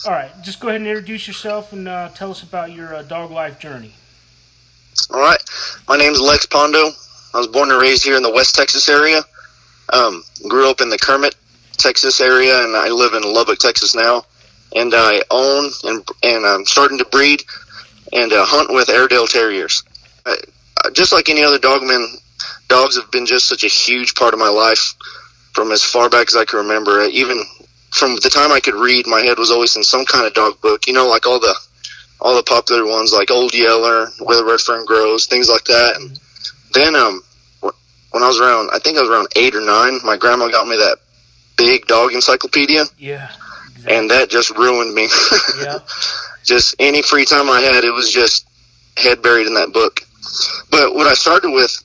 All right, just go ahead and introduce yourself and tell us about your dog life journey. All right. My name is Lex Pando. I was born and raised here in the West Texas area. Grew up in the Kermit, Texas area, and I live in Lubbock, Texas now. And I own and I'm starting to breed and hunt with Airedale Terriers. Just like any other dogman, dogs have been just such a huge part of my life from as far back as I can remember. Even from the time I could read, my head was always in some kind of dog book. You know, like all the popular ones, like Old Yeller, Where the Red Fern Grows, things like that. And then when I was around, I think I was around 8 or 9, my grandma got me that big dog encyclopedia. Yeah. Exactly. And that just ruined me. Yeah. Just any free time I had, it was just head buried in that book. But what I started with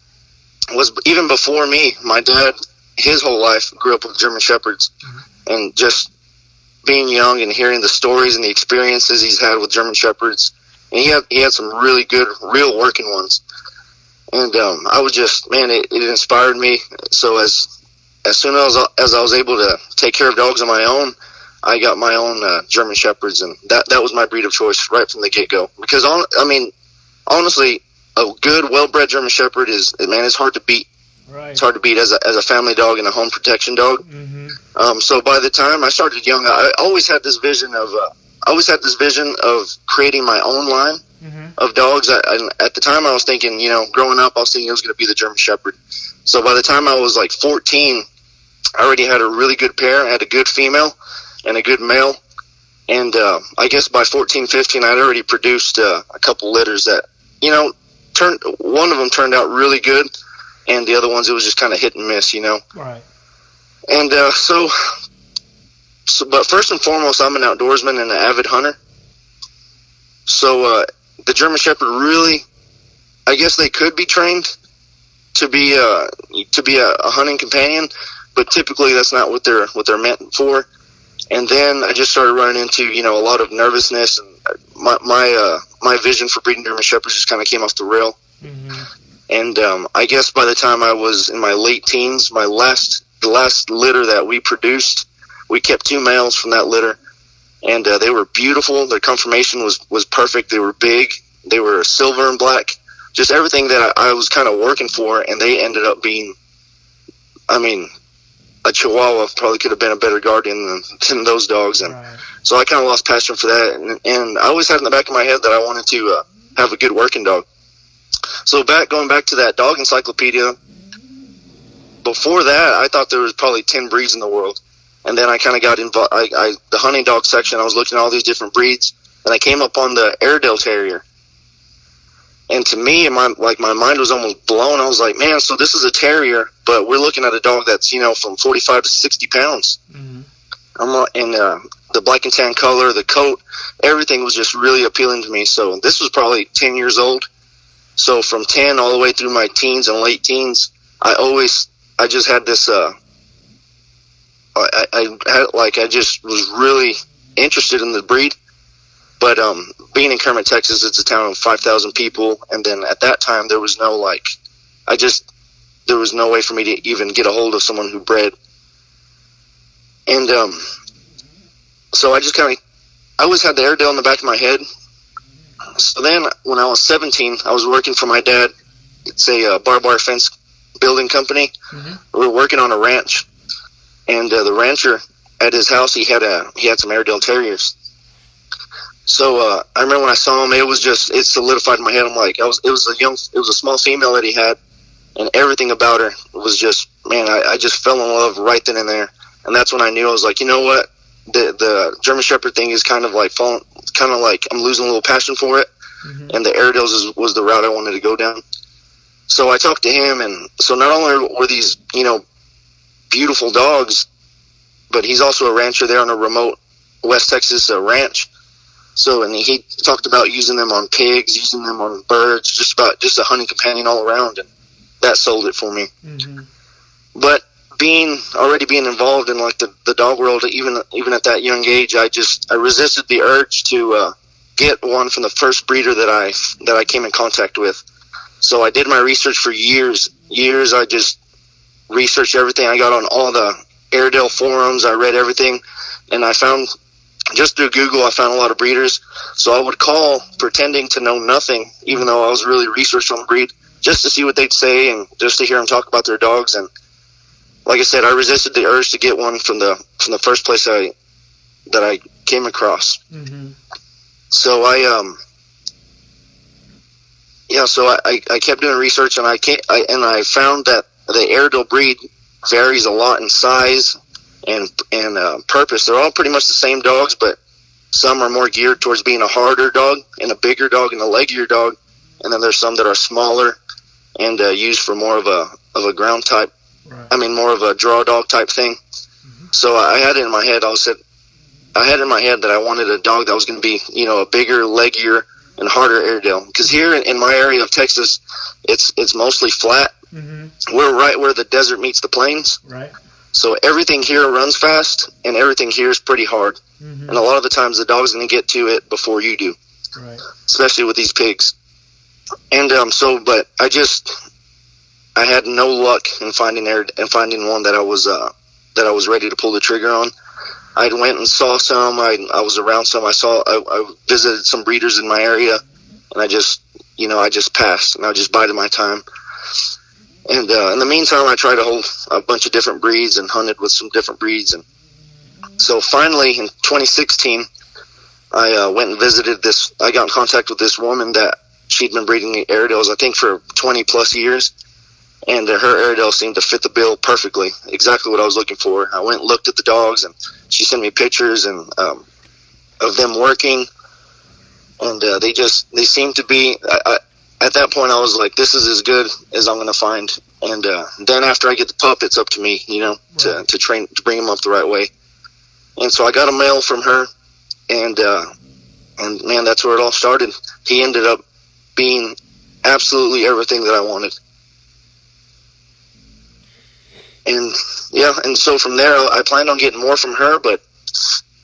was even before me, my dad, his whole life grew up with German Shepherds. And just being young and hearing the stories and the experiences he's had with German Shepherds. And he had some really good, real working ones. And I was just, man, it inspired me. So as soon as I was able to take care of dogs on my own, I got my own German Shepherds, and that was my breed of choice right from the get-go. Because, honestly, a good, well-bred German Shepherd it's hard to beat. Right. It's hard to beat as a family dog and a home protection dog. Mm-hmm. So by the time I started young, I always had this vision of creating my own line of dogs. At the time, I was thinking, growing up, I was thinking it was going to be the German Shepherd. So by the time I was like 14, I already had a really good pair. I had a good female and a good male. And I guess by 14, 15, I'd already produced a couple litters that, one of them turned out really good. And the other ones, it was just kind of hit and miss, Right. And but first and foremost, I'm an outdoorsman and an avid hunter. So the German Shepherd really, I guess they could be trained to be a hunting companion, but typically that's not what they're meant for. And then I just started running into a lot of nervousness, and my vision for breeding German Shepherds just kind of came off the rail. Mm-hmm. And I guess by the time I was in my late teens, the last litter that we produced, we kept 2 males from that litter, and they were beautiful. Their conformation was perfect. They were big. They were silver and black. Just everything that I was kind of working for, and they ended up being, a Chihuahua probably could have been a better guardian than those dogs. And right. So I kind of lost passion for that, and I always had in the back of my head that I wanted to have a good working dog. So going back to that dog encyclopedia, before that, I thought there was probably 10 breeds in the world. And then I kind of got involved, the hunting dog section, I was looking at all these different breeds, and I came up on the Airedale Terrier. And to me, my mind was almost blown. I was like, man, so this is a Terrier, but we're looking at a dog that's, from 45 to 60 pounds. Mm-hmm. And the black and tan color, the coat, everything was just really appealing to me. So this was probably 10 years old. So from 10 all the way through my teens and late teens, I just had this, I just was really interested in the breed. But being in Kermit, Texas, it's a town of 5,000 people. And then at that time, there was no, there was no way for me to even get a hold of someone who bred. And so I just I always had the Airedale in the back of my head. So then when I was 17, I was working for my dad. It's a barbed wire fence building company. Mm-hmm. We were working on a ranch. And the rancher at his house, he had some Airedale Terriers. So I remember when I saw him, it solidified in my head. I'm like, it was a small female that he had, and everything about her was just, man, I just fell in love right then and there. And that's when I knew. I was like, you know what, the German Shepherd thing is kind of like I'm losing a little passion for it. Mm-hmm. And the Airedales was the route I wanted to go down. So I talked to him, and so not only were these, beautiful dogs, but he's also a rancher there on a remote West Texas ranch. So, and he talked about using them on pigs, using them on birds, just a hunting companion all around, and that sold it for me. Mm-hmm. But already being involved in the dog world, even at that young age, I resisted the urge to get one from the first breeder that I came in contact with. So I did my research for years. I just researched everything. I got on all the Airedale forums. I read everything, and I found just through Google, I found a lot of breeders. So I would call pretending to know nothing, even though I was really researched on the breed, just to see what they'd say and just to hear them talk about their dogs. And like I said, I resisted the urge to get one from the first place that I came across. Mm-hmm. So I kept doing research, and I found that the Airedale breed varies a lot in size and purpose. They're all pretty much the same dogs, but some are more geared towards being a harder dog and a bigger dog and a leggier dog, and then there's some that are smaller and used for more of a ground type. Right. I mean, more of a draw dog type thing. Mm-hmm. So I had it in my head. I had in my head that I wanted a dog that was going to be, a bigger, leggier, and harder Airedale. Because here in my area of Texas, it's mostly flat. Mm-hmm. We're right where the desert meets the plains. Right. So everything here runs fast, and everything here is pretty hard. Mm-hmm. And a lot of the times the dog's going to get to it before you do. Right. Especially with these pigs. And but I had no luck in finding one that I was ready to pull the trigger on. I went and saw some. I was around some. I visited some breeders in my area, and I just passed, and I just bided my time. And in the meantime, I tried a bunch of different breeds and hunted with some different breeds. And so finally, in 2016, I went and visited this. I got in contact with this woman that she'd been breeding Airedales, I think, for 20 plus years. And her Airedale seemed to fit the bill perfectly, exactly what I was looking for. I went and looked at the dogs, and she sent me pictures and of them working. And they seemed to be. At that point, I was like, "This is as good as I'm going to find." And then after I get the pup, it's up to me, to train, to bring him up the right way. And so I got a male from her, and man, that's where it all started. He ended up being absolutely everything that I wanted. And and so from there, I planned on getting more from her, but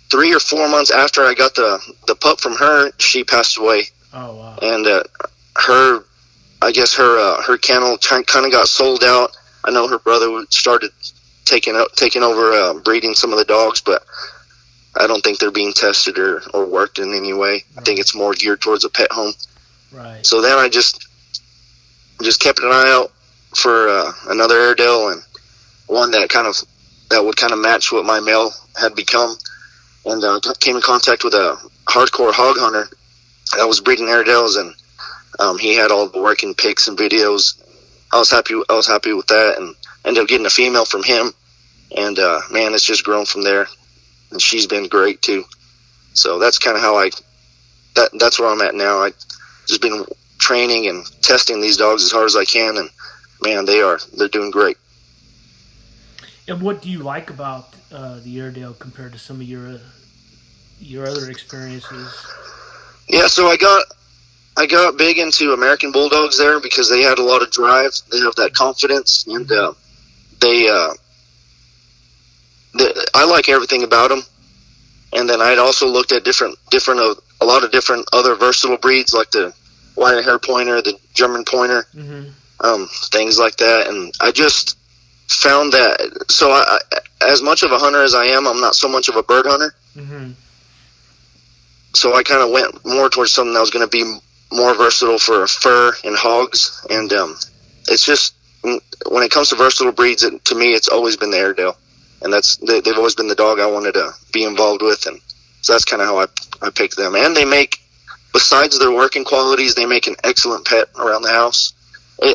3 or 4 months after I got the pup from her, she passed away. Oh, wow. And her kennel kind of got sold out. I know her brother started taking over breeding some of the dogs, but I don't think they're being tested or worked in any way. Right. I think it's more geared towards a pet home. Right. So then I just kept an eye out for another Airedale, and one that would kind of match what my male had become, and came in contact with a hardcore hog hunter that was breeding Airedales, and he had all the working pics and videos. I was happy with that, and ended up getting a female from him, and man, it's just grown from there, and she's been great too. So that's kind of how that's where I'm at now. I just been training and testing these dogs as hard as I can, and man, they're doing great. And what do you like about the Airedale compared to some of your other experiences? Yeah, so I got big into American Bulldogs there because they had a lot of drive. They have that confidence, and I like everything about them. And then I'd also looked at a lot of different other versatile breeds, like the wire hair pointer, the German pointer, mm-hmm. Things like that. And I just found that, so I, as much of a hunter as I am, I'm not so much of a bird hunter. Mm-hmm. So I kind of went more towards something that was going to be more versatile for fur and hogs. And it's just, when it comes to versatile breeds, to me, it's always been the Airedale. And they've always been the dog I wanted to be involved with. And so that's kind of how I picked them. And they make, besides their working qualities, they make an excellent pet around the house.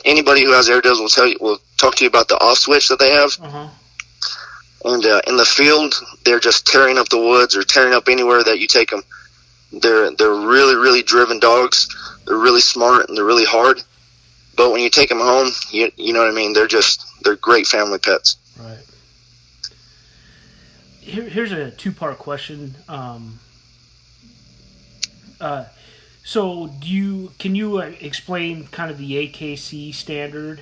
Anybody who has Airedales will talk to you about the off switch that they have. Uh-huh. And in the field, they're just tearing up the woods or tearing up anywhere that you take them. They're really, really driven dogs. They're really smart and they're really hard. But when you take them home, you know what I mean? They're great family pets. Right. Here's a two-part question. So can you explain kind of the AKC standard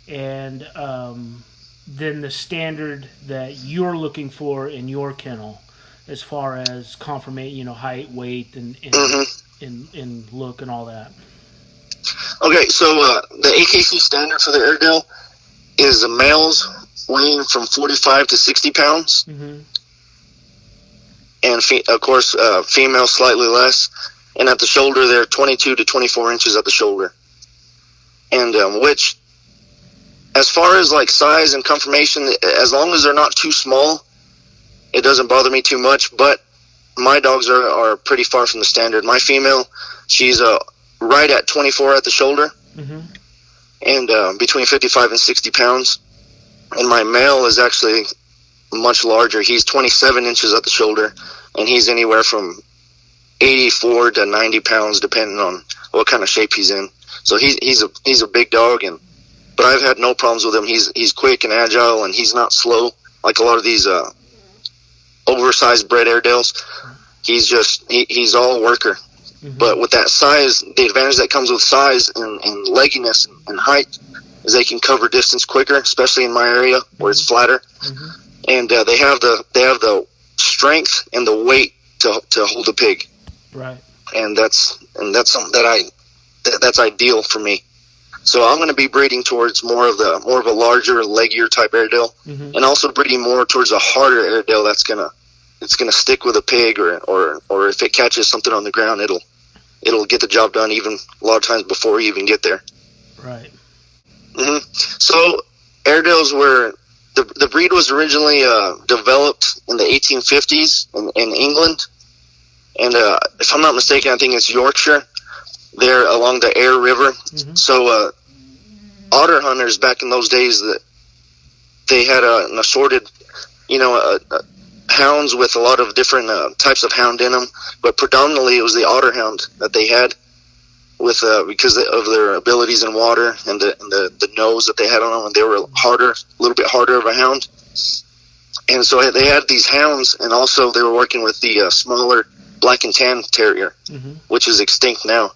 and then the standard that you're looking for in your kennel as far as conformation, height, weight, and mm-hmm. look and all that? Okay, so the AKC standard for the Airedale is the males weighing from 45 to 60 pounds. Mm-hmm. and of course, female slightly less. And at the shoulder, they're 22 to 24 inches at the shoulder. And which, as far as like size and conformation, as long as they're not too small, it doesn't bother me too much. But my dogs are pretty far from the standard. My female, she's right at 24 at the shoulder, and between 55 and 60 pounds. And my male is actually much larger. He's 27 inches at the shoulder, and he's anywhere from 84 to 90 pounds, depending on what kind of shape he's in. So he's a big dog, but I've had no problems with him. He's quick and agile, and he's not slow like a lot of these oversized bred Airedales. He's all worker. But with that size, the advantage that comes with size and legginess and height is they can cover distance quicker, especially in my area where it's flatter. And they have the strength and the weight to hold a pig. Right. And that's something that's ideal for me. So I'm going to be breeding towards more of a larger, leggier type Airedale, and also breeding more towards a harder Airedale that's gonna stick with a pig, or if it catches something on the ground, it'll get the job done even a lot of times before you even get there. Right. So Airedales were the breed was originally developed in the 1850s in England, and if I'm not mistaken, I think it's Yorkshire. There along the Aire River. So otter hunters back in those days, that they had an assorted, hounds with a lot of different types of hound in them, but predominantly it was the otter hound that they had, with because of their abilities in water and the nose that they had on them, and they were a little bit harder of a hound. And so they had these hounds, and also they were working with the smaller black and tan terrier, which is extinct now.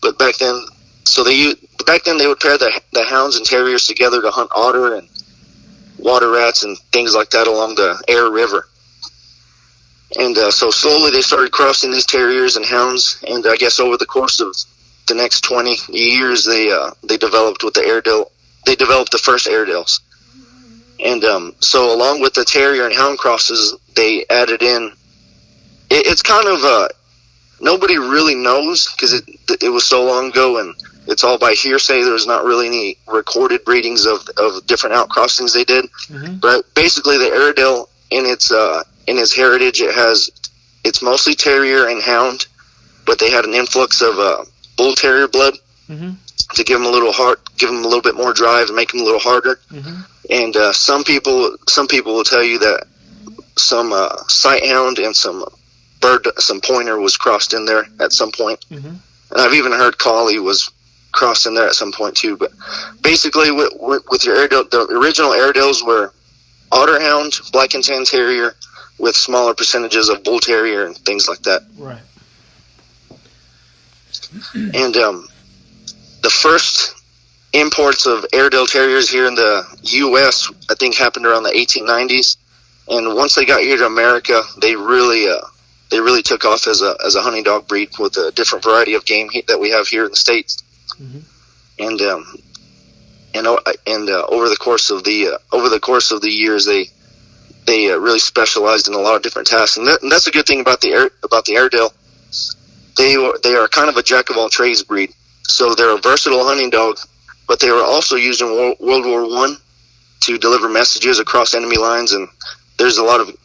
But back then, they would pair the hounds and terriers together to hunt otter and water rats and things like that along the Aire River. And so slowly they started crossing these terriers and hounds, and I guess over the course of the next 20 years, they developed with the Airedale. They developed the first Airedales, and so along with the terrier and hound crosses, they added in. It's kind of nobody really knows because it was so long ago, and it's all by hearsay. There's not really any recorded breedings of different outcrossings they did. But basically, the Airedale in its heritage, it's mostly terrier and hound, but they had an influx of bull terrier blood to give them a little bit more drive and make them a little harder. And some people will tell you that some sight hound and some pointer was crossed in there at some point. And I've even heard collie was crossed in there at some point too. But basically, with your Airedale, the original Airedales were otter hound, black and tan terrier, with smaller percentages of bull terrier and things like that. Right. And the first imports of Airedale terriers here in the U.S., I think, happened around the 1890s. And once they got here to America, they really took off as a hunting dog breed with a different variety of game that we have here in the States. And over the course of the years, they really specialized in a lot of different tasks. And that's a good thing about the Airedale. They are kind of a jack of all trades breed. So they're a versatile hunting dog, but they were also used in World War I to deliver messages across enemy lines. And there's a lot of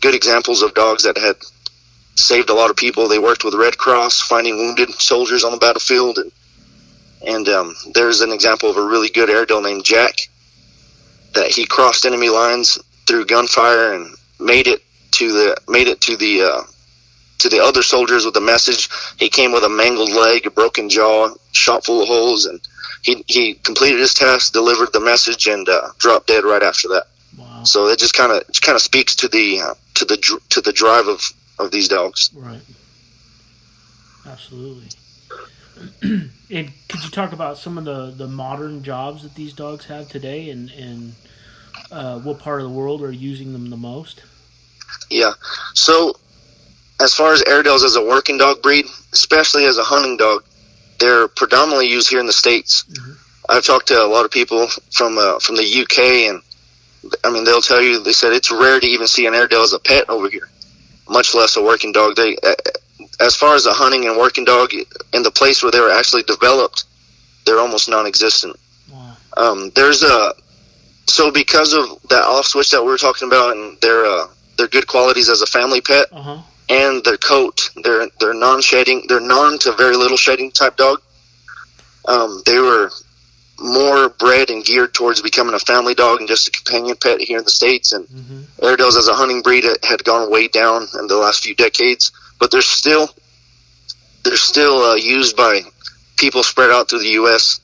good examples of dogs that had saved a lot of people. They worked with Red Cross, finding wounded soldiers on the battlefield, and there's an example of a really good Airedale named Jack that he crossed enemy lines through gunfire and made it to the other soldiers with a message. He came with a mangled leg, a broken jaw, shot full of holes, and he completed his task, delivered the message, and dropped dead right after that. Wow. So it just kind of speaks to the drive of these dogs. Right. Absolutely. And could you talk about some of the modern jobs that these dogs have today, and what part of the world are using them the most? Yeah. So as far as Airedales as a working dog breed, especially as a hunting dog, they're predominantly used here in the States. I've talked to a lot of people from the UK, and I mean, they'll tell you, they said it's rare to even see an Airedale as a pet over here. much less a working dog. They, as far as a hunting and working dog, in the place where they were actually developed, they're almost non-existent. Wow. So because of that off switch that we were talking about, and their good qualities as a family pet, and their coat, they're non-shedding, they're non to very little shedding type dog. They were more bred and geared towards becoming a family dog and just a companion pet here in the States. And Airedales as a hunting breed had gone way down in the last few decades, but they're still used by people spread out through the U.S.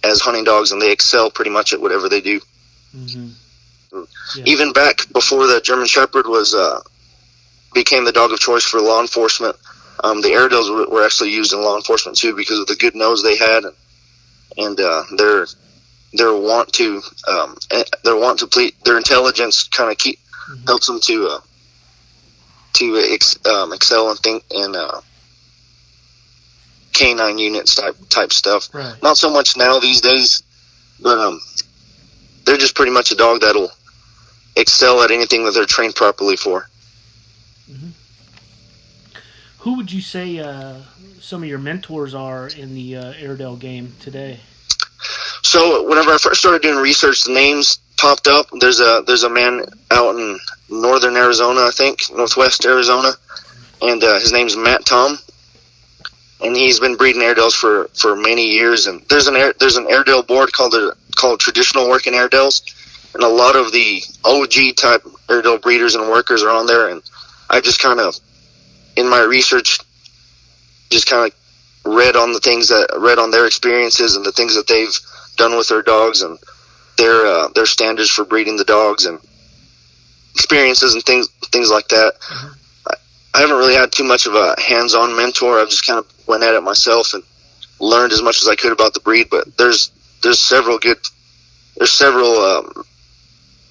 As hunting dogs, and they excel pretty much at whatever they do. Yeah. Even back before the German Shepherd became the dog of choice for law enforcement, the Airedales were actually used in law enforcement too, because of the good nose they had, and their want to please, their intelligence kind of helps them to excel and think in canine units type stuff. Right. Not so much now these days, but they're just pretty much a dog that'll excel at anything that they're trained properly for. Who would you say some of your mentors are in the Airedale game today? So whenever I first started doing research, the names popped up. There's a man out in northern Arizona, I think, northwest Arizona, and his name's Matt Tom, and he's been breeding Airedales for many years. And there's an Airedale board called Traditional Working Airedales, and a lot of the OG type Airedale breeders and workers are on there. And I just kind of, in my research, just kind of read on their experiences and the things that they've done with their dogs and their standards for breeding the dogs and experiences and things like that. I haven't really had too much of a hands-on mentor. I've just kind of went at it myself and learned as much as I could about the breed. But there's several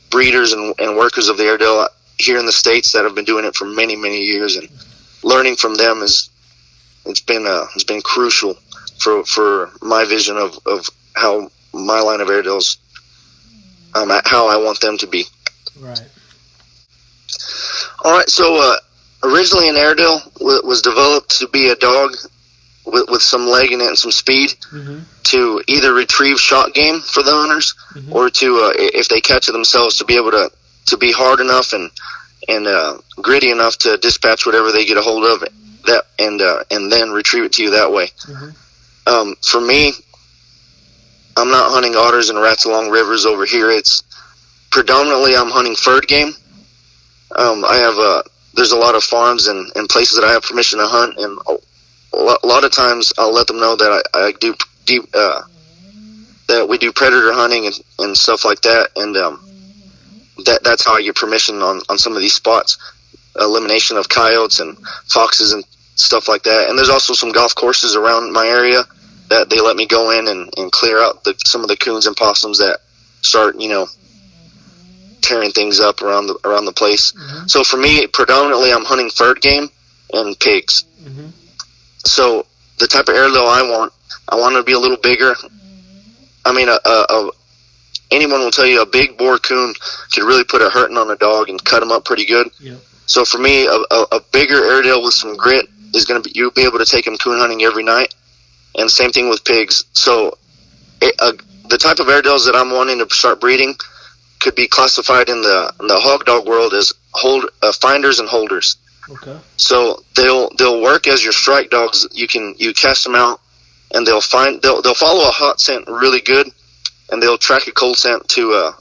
breeders and workers of the Airedale here in the States that have been doing it for many, many years, and learning from them it's been crucial for my vision of how my line of Airedales, how I want them to be. Right. All right. So originally, an Airedale was developed to be a dog with some leg in it and some speed, to either retrieve shot game for the hunters, or to if they catch it themselves, to be able to be hard enough and gritty enough to dispatch whatever they get a hold of, and then retrieve it to you that way. For me, I'm not hunting otters and rats along rivers over here. It's predominantly I'm hunting furred game. There's a lot of farms and places that I have permission to hunt, and a lot of times I'll let them know that I do that we do predator hunting and stuff like that, and that's how I get permission on some of these spots. Elimination of coyotes and foxes and stuff like that. And there's also some golf courses around my area that they let me go in and clear out some of the coons and possums that start, tearing things up around the place. So for me, predominantly I'm hunting furred game and pigs. So the type of Airedale I want to be a little bigger. I mean, anyone will tell you a big boar coon could really put a hurting on a dog and cut him up pretty good. Yep. So for me, a bigger Airedale with some grit is going to be, you'll be able to take him coon hunting every night. And same thing with pigs. So the type of Airedales that I'm wanting to start breeding could be classified in the hog dog world as finders and holders. Okay. So they'll work as your strike dogs. You cast them out, and they'll follow a hot scent really good, and they'll track a cold scent to a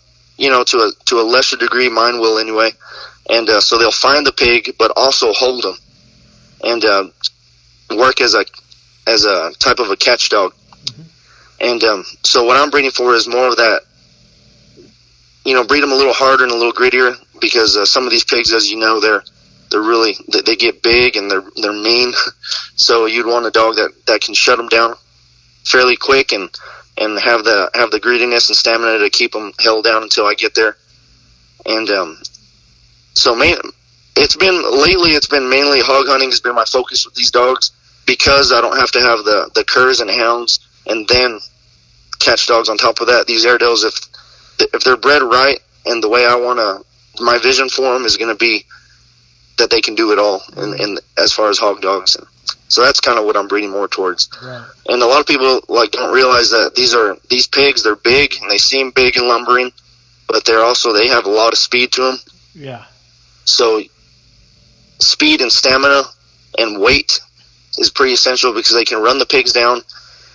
lesser degree. Mine will anyway. And so they'll find the pig, but also hold them, and work as a type of a catch dog. And so what I'm breeding for is more of that. Breed them a little harder and a little grittier, because some of these pigs, as you know, they get big and they're mean. So you'd want a dog that can shut them down fairly quick and have the grittiness and stamina to keep them held down until I get there. And it's been mainly hog hunting has been my focus with these dogs, because I don't have to have the curs and hounds and then catch dogs on top of that. These Airedales, if they're bred right and the way I want my vision for them is going to be that they can do it all in as far as hog dogs. And so that's kind of what I'm breeding more towards. Right. And a lot of people don't realize that these pigs, they're big and they seem big and lumbering, but they have a lot of speed to them. Yeah. So speed and stamina and weight is pretty essential, because they can run the pigs down,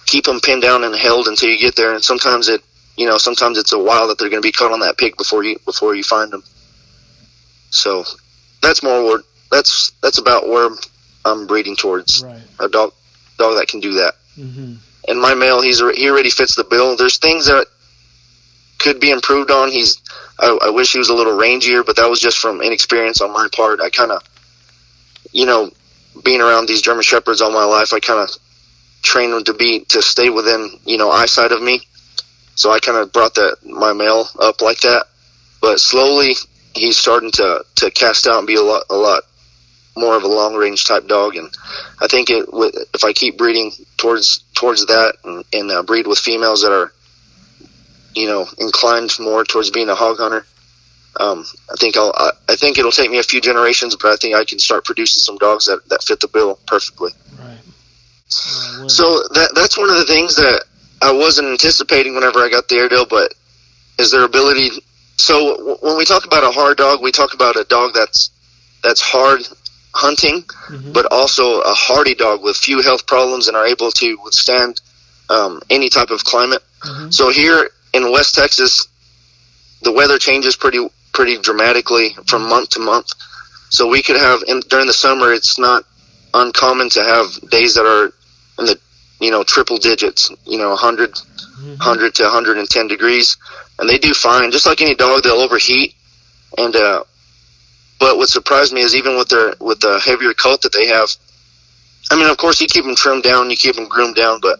keep them pinned down and held until you get there. And sometimes it's a while that they're going to be caught on that pig before you find them. So that's about where I'm breeding towards. Right. A dog that can do that. Mm-hmm. And my male, he already fits the bill. There's things that could be improved on. I wish he was a little rangier, but that was just from inexperience on my part. I kind of, being around these German Shepherds all my life, I kind of trained him to stay within, eyesight of me. So I kind of brought my male up like that. But slowly, he's starting to cast out and be a lot more of a long range type dog. And I think if I keep breeding towards that and breed with females that are, inclined more towards being a hog hunter, I think it'll take me a few generations, but I think I can start producing some dogs that fit the bill perfectly. Right. So that's one of the things that I wasn't anticipating whenever I got the Airedale, but is their ability. So when we talk about a hard dog, we talk about a dog that's hard hunting, mm-hmm. but also a hardy dog with few health problems and are able to withstand any type of climate. Mm-hmm. So here in West Texas, the weather changes pretty dramatically from month to month. So we could have during the summer, it's not uncommon to have days that are in the triple digits, 100 mm-hmm. 100 to 110 degrees, and they do fine. Just like any dog, they'll overheat. And but what surprised me is even with the heavier coat that they have. I mean, of course, you keep them trimmed down, you keep them groomed down, but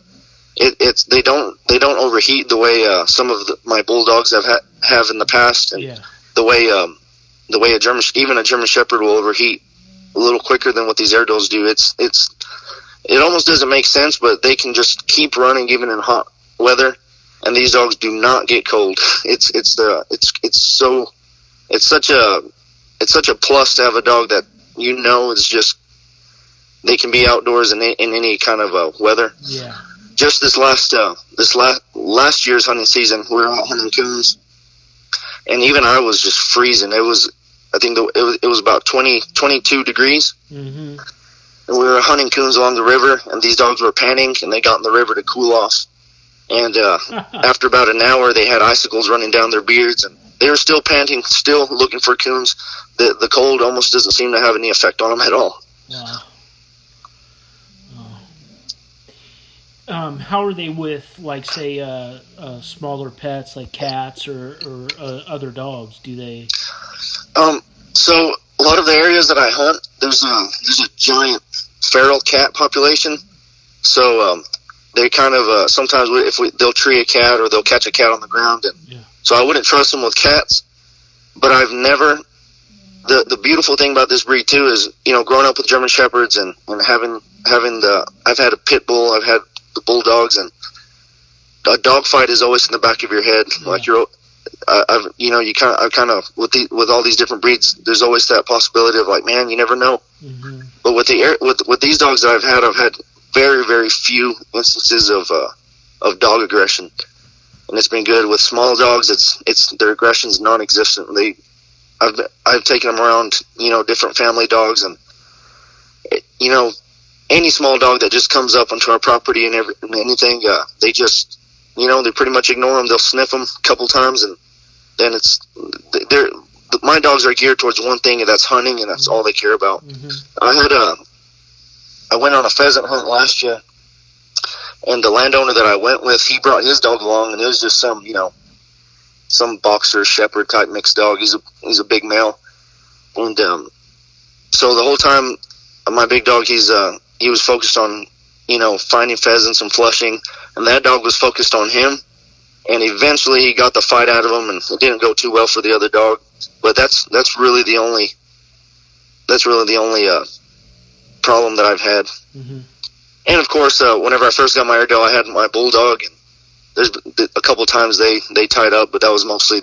they don't overheat the way some of my bulldogs have in the past, and yeah. the way a German Shepherd will overheat a little quicker than what these Airedales do. It almost doesn't make sense, but they can just keep running even in hot weather, and these dogs do not get cold. It's such a plus to have a dog that is just, they can be outdoors in any kind of weather. Yeah. Just this last year's hunting season, we were out hunting coons, and even I was just freezing. I think it was about 22 degrees. Mm-hmm. And we were hunting coons along the river, and these dogs were panting, and they got in the river to cool off. And after about an hour, they had icicles running down their beards, and they were still panting, still looking for coons. The cold almost doesn't seem to have any effect on them at all. Wow. How are they with, like, say, smaller pets like cats or other dogs? Do they? So a lot of the areas that I hunt, there's a giant feral cat population. So they kind of sometimes they'll tree a cat or they'll catch a cat on the ground, and yeah. So I wouldn't trust them with cats. But I've never. The beautiful thing about this breed too is growing up with German Shepherds and having I've had a pit bull, I've had the bulldogs, and a dog fight is always in the back of your head. Yeah. Like with all these different breeds, there's always that possibility of like, man, you never know. Mm-hmm. But with these dogs that I've had very, very few instances of dog aggression, and it's been good. With small dogs, it's their aggression's non-existent. I've taken them around, different family dogs, and any small dog that just comes up onto our property and anything, they just, they pretty much ignore them. They'll sniff them a couple times, and then my dogs are geared towards one thing, and that's hunting, and that's all they care about. Mm-hmm. I went on a pheasant hunt last year, and the landowner that I went with, he brought his dog along, and it was just some boxer shepherd type mixed dog. He's a big male, and so the whole time, my big dog, he was focused on finding pheasants and flushing, and that dog was focused on him. And eventually, he got the fight out of him, and it didn't go too well for the other dog. But that's really the only problem that I've had. Mm-hmm. And of course, whenever I first got my Airedale, I had my bulldog, and there's a couple times they tied up, but that was mostly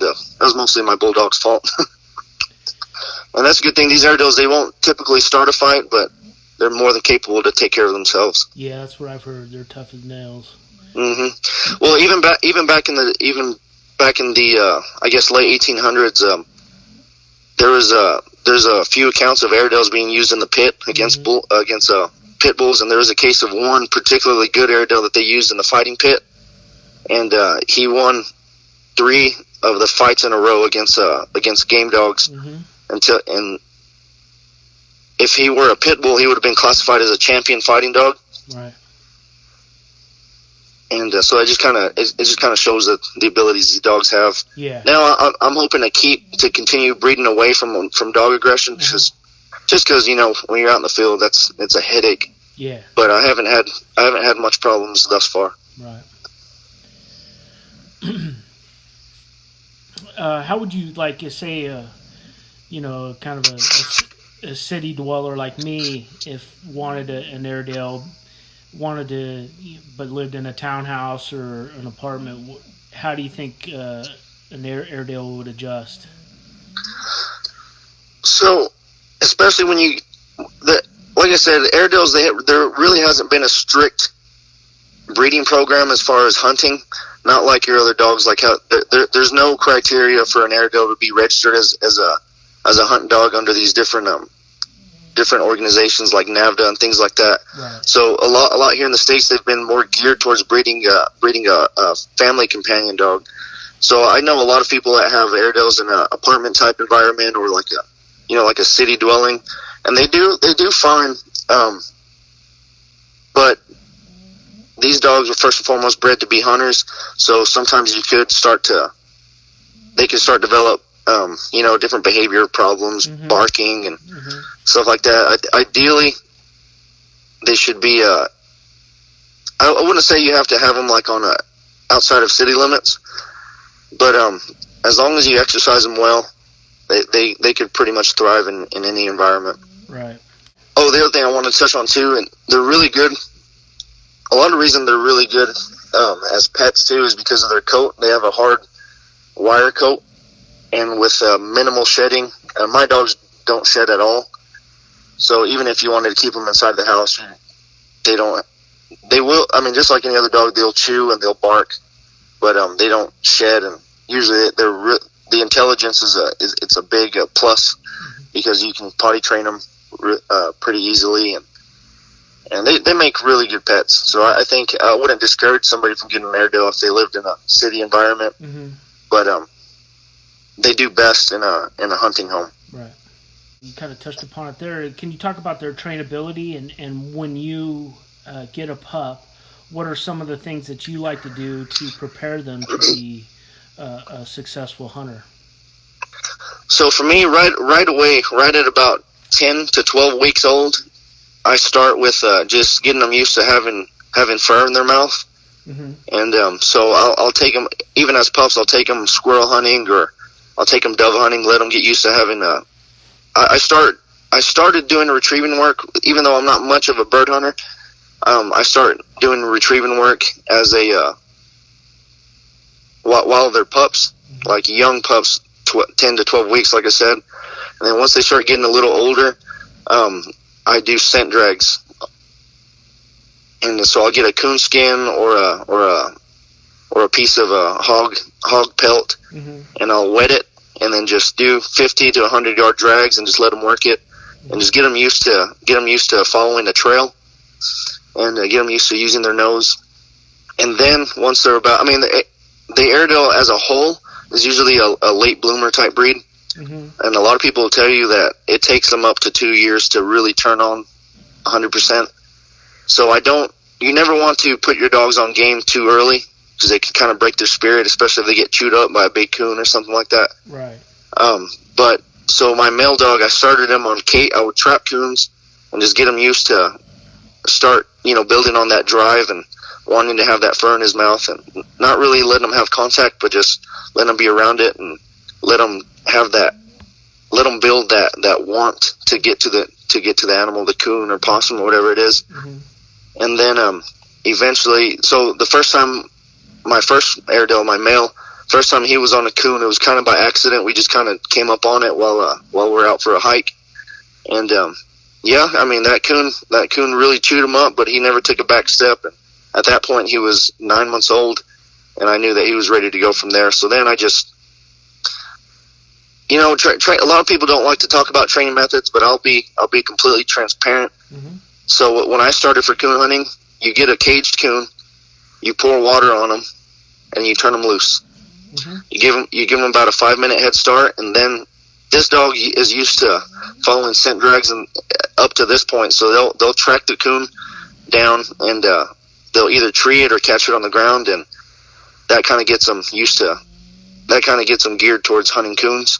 my bulldog's fault. And that's a good thing. These Airedales, they won't typically start a fight, but they're more than capable to take care of themselves. Yeah, that's what I've heard. They're tough as nails. Well, even back in the I guess late 1800s, there's a few accounts of Airedales being used in the pit against pit bulls, and there was a case of one particularly good Airedale that they used in the fighting pit, and he won 3 of the fights in a row against game dogs. And if he were a pit bull, he would have been classified as a champion fighting dog. Right. And so it just kind of shows that the abilities these dogs have. Yeah. Now I'm hoping to continue breeding away from dog aggression, just because when you're out in the field, it's a headache. Yeah. But I haven't had much problems thus far. Right. How would you say kind of a city dweller like me, if wanted an Airedale, but lived in a townhouse or an apartment, how do you think an Airedale would adjust? So, especially when like I said, Airedales, there really hasn't been a strict breeding program as far as hunting. Not like your other dogs. Like how there's no criteria for an Airedale to be registered as a hunting dog under these different organizations like NAVDA and things like that. Right. So a lot here in the States, they've been more geared towards breeding a family companion dog. So I know a lot of people that have Airedales in an apartment type environment or like a city dwelling, and they do fine. But these dogs were first and foremost bred to be hunters, so sometimes they could start develop different behavior problems, barking and stuff like that. Ideally, they should be. I wouldn't say you have to have them like on outside of city limits, but as long as you exercise them well, they could pretty much thrive in any environment. Right. Oh, the other thing I want to touch on too, and they're really good. A lot of the reason they're really good as pets too is because of their coat. They have a hard wire coat, and with minimal shedding. My dogs don't shed at all. So even if you wanted to keep them inside the house, they don't. They will. I mean, just like any other dog, they'll chew and they'll bark, but they don't shed. And usually, the intelligence it's a big plus because you can potty train them pretty easily, and they make really good pets. So I think I wouldn't discourage somebody from getting an Airedale if they lived in a city environment, but they do best in a hunting home. Right. You kind of touched upon it there. Can you talk about their trainability and when you get a pup, what are some of the things that you like to do to prepare them to be a successful hunter? So for me, right away, right at about 10 to 12 weeks old, I start with just getting them used to having fur in their mouth. And so I'll take them, even as pups, I'll take them squirrel hunting or I'll take them dove hunting, let them get used to having I started doing retrieving work, even though I'm not much of a bird hunter. I started doing retrieving work as while they're pups, like young pups, 10 to 12 weeks, like I said. And then once they start getting a little older, I do scent drags. And so I'll get a coon skin or a piece of a hog pelt, and I'll wet it, and then just do 50 to 100 yard drags and just let them work it, and just get them used to following a trail, and get them used to using their nose. And then once they're about, the Airedale as a whole is usually a late bloomer type breed, and a lot of people will tell you that it takes them up to 2 years to really turn on 100%. So you never want to put your dogs on game too early, because they can kind of break their spirit, especially if they get chewed up by a big coon or something like that. Right. But so my male dog, I started him on I would trap coons and just get him used to start, building on that drive and wanting to have that fur in his mouth, and not really letting him have contact, but just letting him be around it and let him build that want to get to the animal, the coon or possum or whatever it is. And then eventually, so the first time, my first Airedale, my male, first time he was on a coon, it was kind of by accident. We just kind of came up on it while we're out for a hike. And, yeah, I mean, that coon really chewed him up, but he never took a back step. And at that point, he was 9 months old, and I knew that he was ready to go from there. So then I just, you know, a lot of people don't like to talk about training methods, but I'll be completely transparent. Mm-hmm. So when I started for coon hunting, you get a caged coon, you pour water on them, and you turn them loose. Mm-hmm. You give them about a 5-minute head start, and then this dog is used to following scent drags and up to this point, so they'll track the coon down, and they'll either tree it or catch it on the ground, and that kind of gets them used to. That kind of gets them geared towards hunting coons.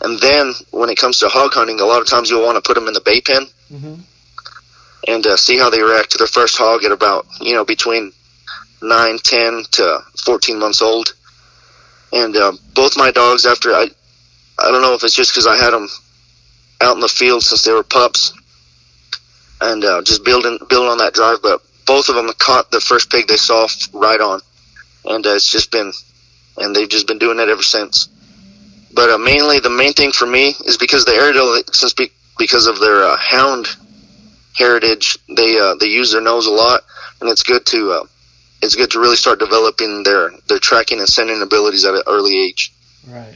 And then when it comes to hog hunting, a lot of times you'll want to put them in the bay pen. Mm-hmm. And see how they react to their first hog at about, you know, between 9, 10 to 14 months old. And both my dogs, after I don't know if it's just because I had them out in the field since they were pups, and just building on that drive, but both of them caught the first pig they saw right on, and it's just been, and they've just been doing it ever since. But mainly, the main thing for me is because the Airedale, because of their hound heritage, they use their nose a lot, and it's good to really start developing their tracking and scenting abilities at an early age. Right.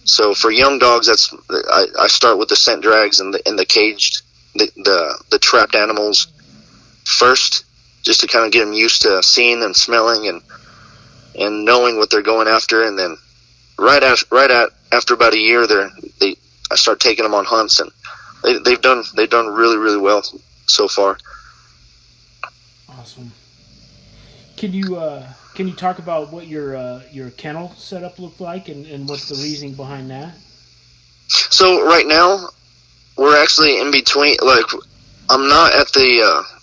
So for young dogs, I start with the scent drags and the caged, the trapped animals first, just to kind of get them used to seeing and smelling and knowing what they're going after, and then after about a year, I start taking them on hunts, and they've done really, really well so far. Awesome. Can you talk about what your kennel setup looked like, and what's the reasoning behind that? So right now, we're actually in between. Like,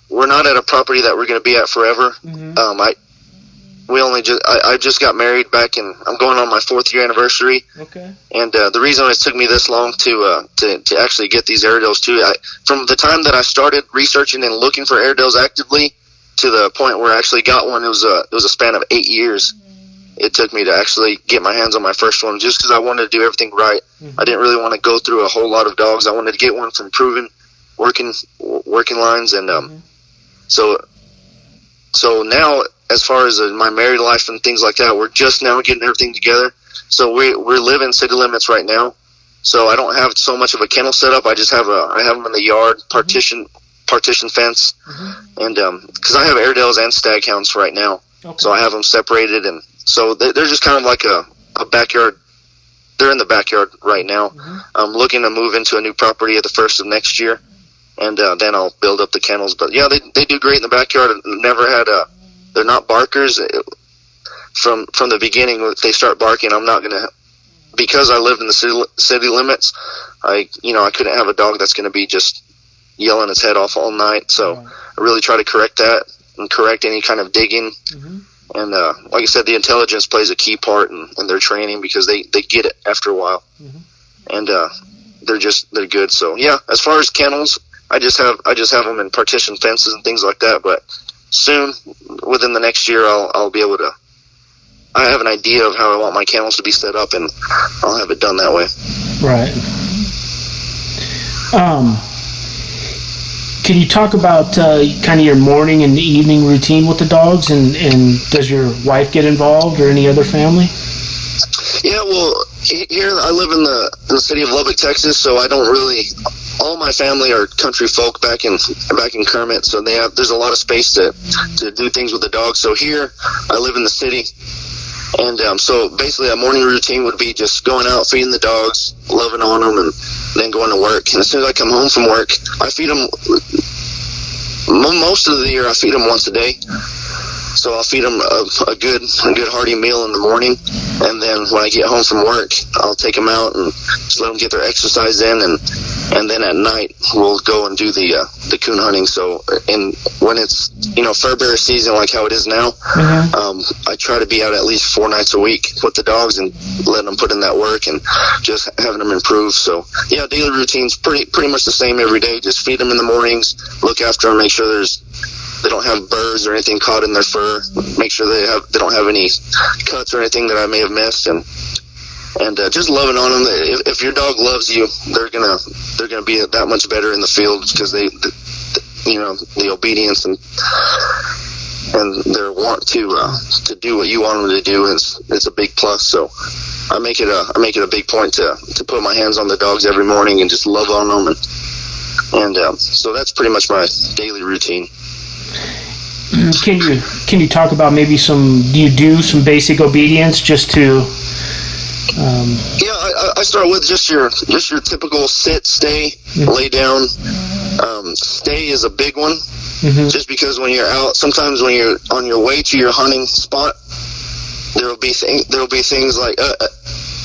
we're not at a property that we're going to be at forever. Mm-hmm. I just got married back in. I'm going on my 4th year anniversary. Okay. And the reason it took me this long to actually get these Airedales too, from the time that I started researching and looking for Airedales actively to the point where I actually got one, it was a span of 8 years. It took me to actually get my hands on my first one, just because I wanted to do everything right. Mm-hmm. I didn't really want to go through a whole lot of dogs. I wanted to get one from proven working lines, and mm-hmm. So now, as far as my married life and things like that, we're just now getting everything together. So we're living city limits right now. So I don't have so much of a kennel setup. I just have them in the yard, partition fence, mm-hmm. and because I have Airedales and staghounds right now, okay. So I have them separated, and so they're just kind of like a backyard. They're in the backyard right now. Mm-hmm. I'm looking to move into a new property at the first of next year, and then I'll build up the kennels. But yeah, they do great in the backyard. Never had they're not barkers. From the beginning, if they start barking, I'm not gonna, because I live in the city limits. I couldn't have a dog that's gonna be just yelling its head off all night. So right. I really try to correct that and correct any kind of digging. Mm-hmm. And like I said, the intelligence plays a key part in their training, because they get it after a while. Mm-hmm. And they're good. So yeah, as far as kennels, I just have them in partition fences and things like that. But soon, within the next year, I'll be able to. I have an idea of how I want my kennels to be set up, and I'll have it done that way. Right. Can you talk about kind of your morning and evening routine with the dogs, and does your wife get involved, or any other family? Yeah, well, here I live in the city of Lubbock, Texas, so I don't really. All my family are country folk back in Kermit, so there's a lot of space to do things with the dogs. So here I live in the city, and so basically a morning routine would be just going out, feeding the dogs, loving on them, and then going to work. And as soon as I come home from work, I feed them. Most of the year, I feed them once a day. So I'll feed them a good hearty meal in the morning, and then when I get home from work, I'll take them out and just let them get their exercise in, and then at night we'll go and do the coon hunting. So when it's fur bearer season like how it is now, mm-hmm. I try to be out at least 4 nights a week with the dogs and letting them put in that work and just having them improve. So yeah, daily routine's pretty much the same every day. Just feed them in the mornings, look after them, make sure there's they don't have burrs or anything caught in their fur. Make sure they don't have any cuts or anything that I may have missed, and just loving on them. If your dog loves you, they're gonna be that much better in the field, because the obedience and their want to do what you want them to do is a big plus. So I make it a big point to put my hands on the dogs every morning and just love on them, and so that's pretty much my daily routine. Can you talk about maybe do you do some basic obedience just to? Yeah, I start with just your typical sit, stay, lay down. Stay is a big one, just because when you're out, sometimes when you're on your way to your hunting spot, there will be things like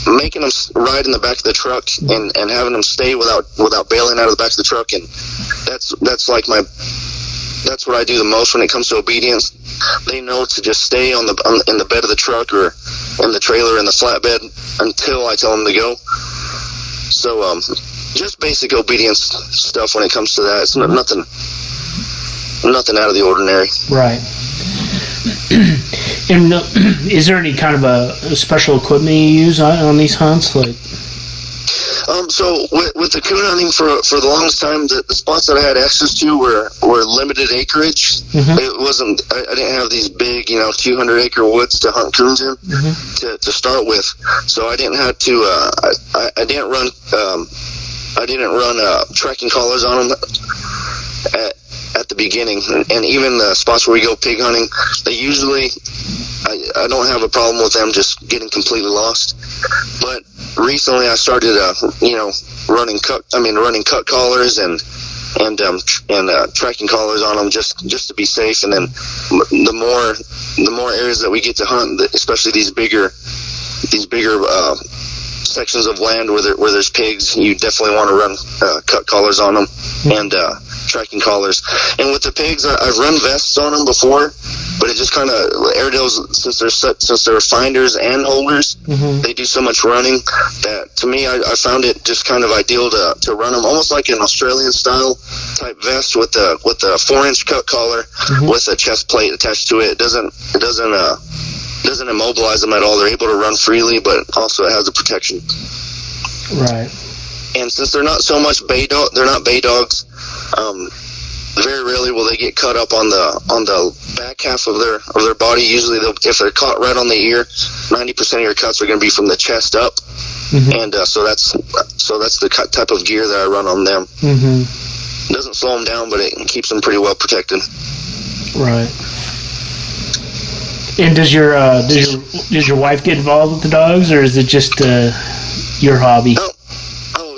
making them ride in the back of the truck and having them stay without bailing out of the back of the truck, and that's what I do the most when it comes to obedience. They know to just stay in the bed of the truck or in the trailer in the flatbed until I tell them to go. So just basic obedience stuff when it comes to that. It's nothing out of the ordinary. Right. And is there any kind of a special equipment you use on these hunts, like? So with the coon hunting for the longest time, the spots that I had access to were limited acreage. It wasn't. I didn't have these big, 200-acre woods to hunt coons in to start with. So I didn't have to. I didn't run. I didn't run tracking collars on them at the beginning, and even the spots where we go pig hunting, they usually. I don't have a problem with them just getting completely lost, but recently I started, running cut collars and tracking collars on them just to be safe. And then the more areas that we get to hunt, especially these bigger sections of land where there's pigs, you definitely want to run cut collars on them and tracking collars. And with the pigs, I've run vests on them before, but it just kind of, Airedales, since they're finders and holders, they do so much running that to me, I found it just kind of ideal to run them almost like an Australian style type vest with a 4-inch cut collar with a chest plate attached to it. It doesn't immobilize them at all. They're able to run freely, but also it has the protection. Right. And since they're not so much they're not bay dogs. Very rarely will they get cut up on the back half of their body. Usually, if they're caught right on the ear, 90% of your cuts are going to be from the chest up, and so that's the type of gear that I run on them. It doesn't slow them down, but it keeps them pretty well protected. Right. And does your wife get involved with the dogs, or is it just your hobby?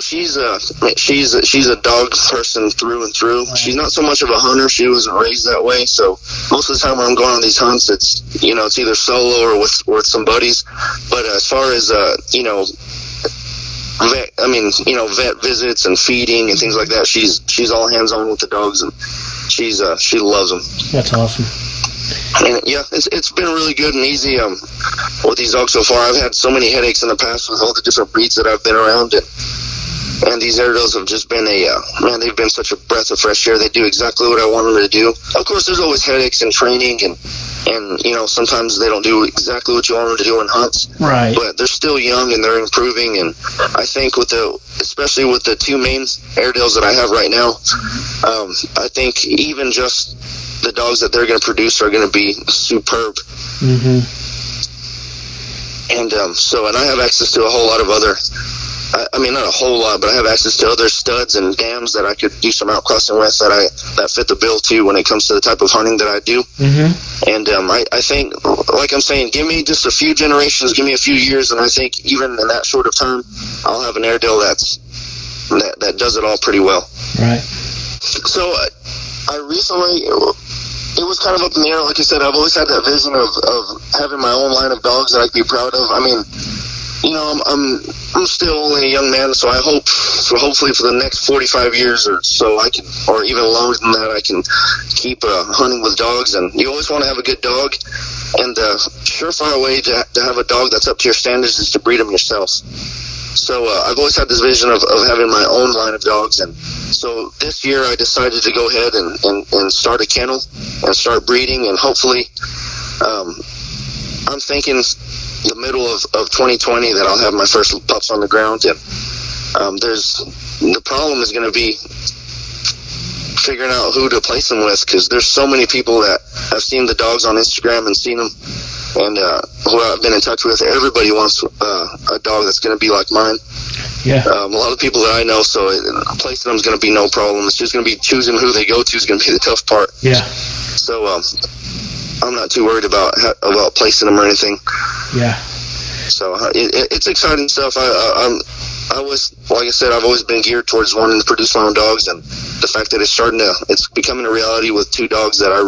She's a dog person through and through. Right. She's not so much of a hunter. She wasn't raised that way. So most of the time when I'm going on these hunts, it's either solo or with some buddies. But as far as vet visits and feeding and things like that, she's all hands on with the dogs, and she loves them. That's awesome. And yeah, it's been really good and easy with these dogs so far. I've had so many headaches in the past with all the different breeds that I've been around, and these Airedales have just been they've been such a breath of fresh air. They do exactly what I want them to do. Of course, there's always headaches in training, and sometimes they don't do exactly what you want them to do in hunts. Right. But they're still young and they're improving, and I think especially with the two main Airedales that I have right now, I think even just the dogs that they're going to produce are going to be superb. And and I have access to a whole lot of other. Not a whole lot, but I have access to other studs and dams that I could do some outcrossing with that fit the bill too when it comes to the type of hunting that I do. And I think, like I'm saying, give me just a few generations, give me a few years, and I think even in that short of time, I'll have an Airedale that does it all pretty well. Right. So I recently, it was kind of up in the air. Like I said, I've always had that vision of having my own line of dogs that I could be proud of. I'm still only a young man, so I hope, hopefully for the next 45 years or so, or even longer than that, I can keep hunting with dogs. And you always want to have a good dog, and the surefire way to have a dog that's up to your standards is to breed them yourself. So I've always had this vision of having my own line of dogs, and So this year I decided to go ahead and start a kennel and start breeding, and hopefully I'm thinking the middle of 2020 that I'll have my first pups on the ground. And the problem is going to be figuring out who to place them with, because there's so many people that have seen the dogs on Instagram and seen them, and who I've been in touch with. Everybody wants a dog that's going to be like mine. Yeah. A lot of people that I know, so placing them is going to be no problem. It's just going to be choosing who they go to is going to be the tough part. Yeah. So I'm not too worried about placing them or anything. Yeah. So it's exciting stuff. I was, like I said, I've always been geared towards wanting to produce my own dogs, and the fact that it's becoming a reality with 2 dogs that I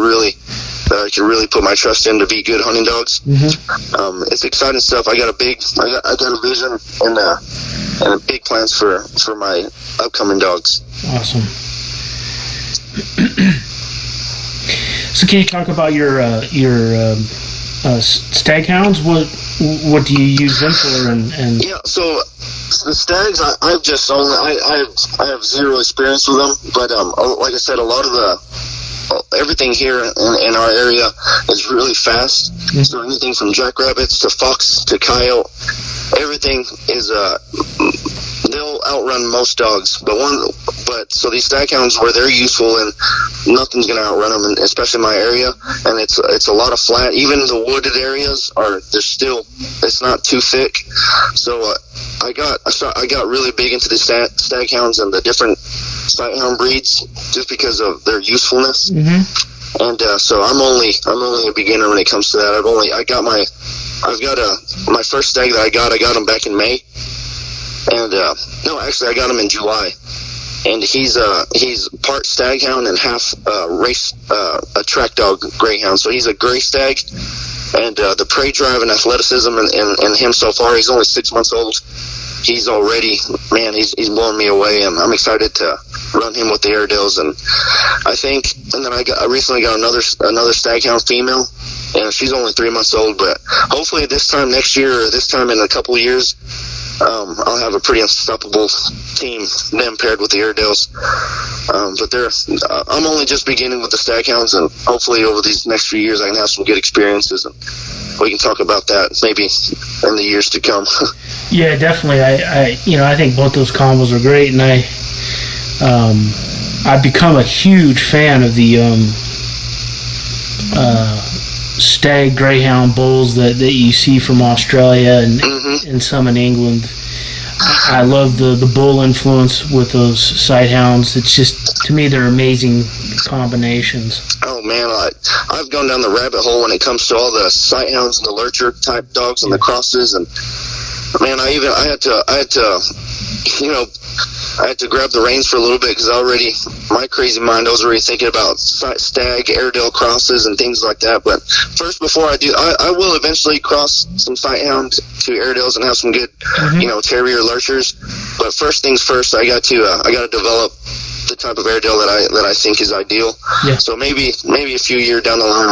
can really put my trust in to be good hunting dogs. Mm-hmm. It's exciting stuff. I got a vision and big plans for my upcoming dogs. Awesome. So can you talk about your stag hounds? What do you use them for? And yeah, so the stags, I have zero experience with them, but like I said, a lot of everything here in our area is really fast. Mm-hmm. So anything from jackrabbits to fox to coyote, everything is they'll outrun most dogs. But so these stag hounds, where they're useful, and nothing's going to outrun them, and especially in my area. And it's a lot of flat. Even the wooded areas it's not too thick. So I got really big into the stag hounds and the different sight hound breeds just because of their usefulness. Mm-hmm. And so I'm only a beginner when it comes to that. My first stag that I got him back in May. And no, actually, I got him in July, and he's part stag hound and half a track dog greyhound. So he's a gray stag, and the prey drive and athleticism and him so far, he's only 6 months old. He's already, man, he's blowing me away, and I'm excited to run him with the Airedales. And then I recently got another stag hound female, and she's only 3 months old. But hopefully this time next year, or this time in a couple of years, I'll have a pretty unstoppable team, them paired with the Airedales. But I'm only just beginning with the stag hounds, and hopefully over these next few years I can have some good experiences, and we can talk about that maybe in the years to come. Yeah, definitely. I think both those combos are great, and I've become a huge fan of the stag greyhound bulls that you see from Australia and Mm-hmm. and some in England. I love the bull influence with those sight hounds. It's just, to me, they're amazing combinations. Oh man, I've gone down the rabbit hole when it comes to all the sight hounds and the lurcher type dogs and the crosses, and man, I had to grab the reins for a little bit, because my crazy mind, I was already thinking about stag, Airedale crosses and things like that. But first, before I do, I will eventually cross some sight hound to Airedales and have some good, Mm-hmm. Terrier lurchers. But first things first, I got to develop the type of Airedale that I think is ideal. Yeah. So maybe a few years down the line,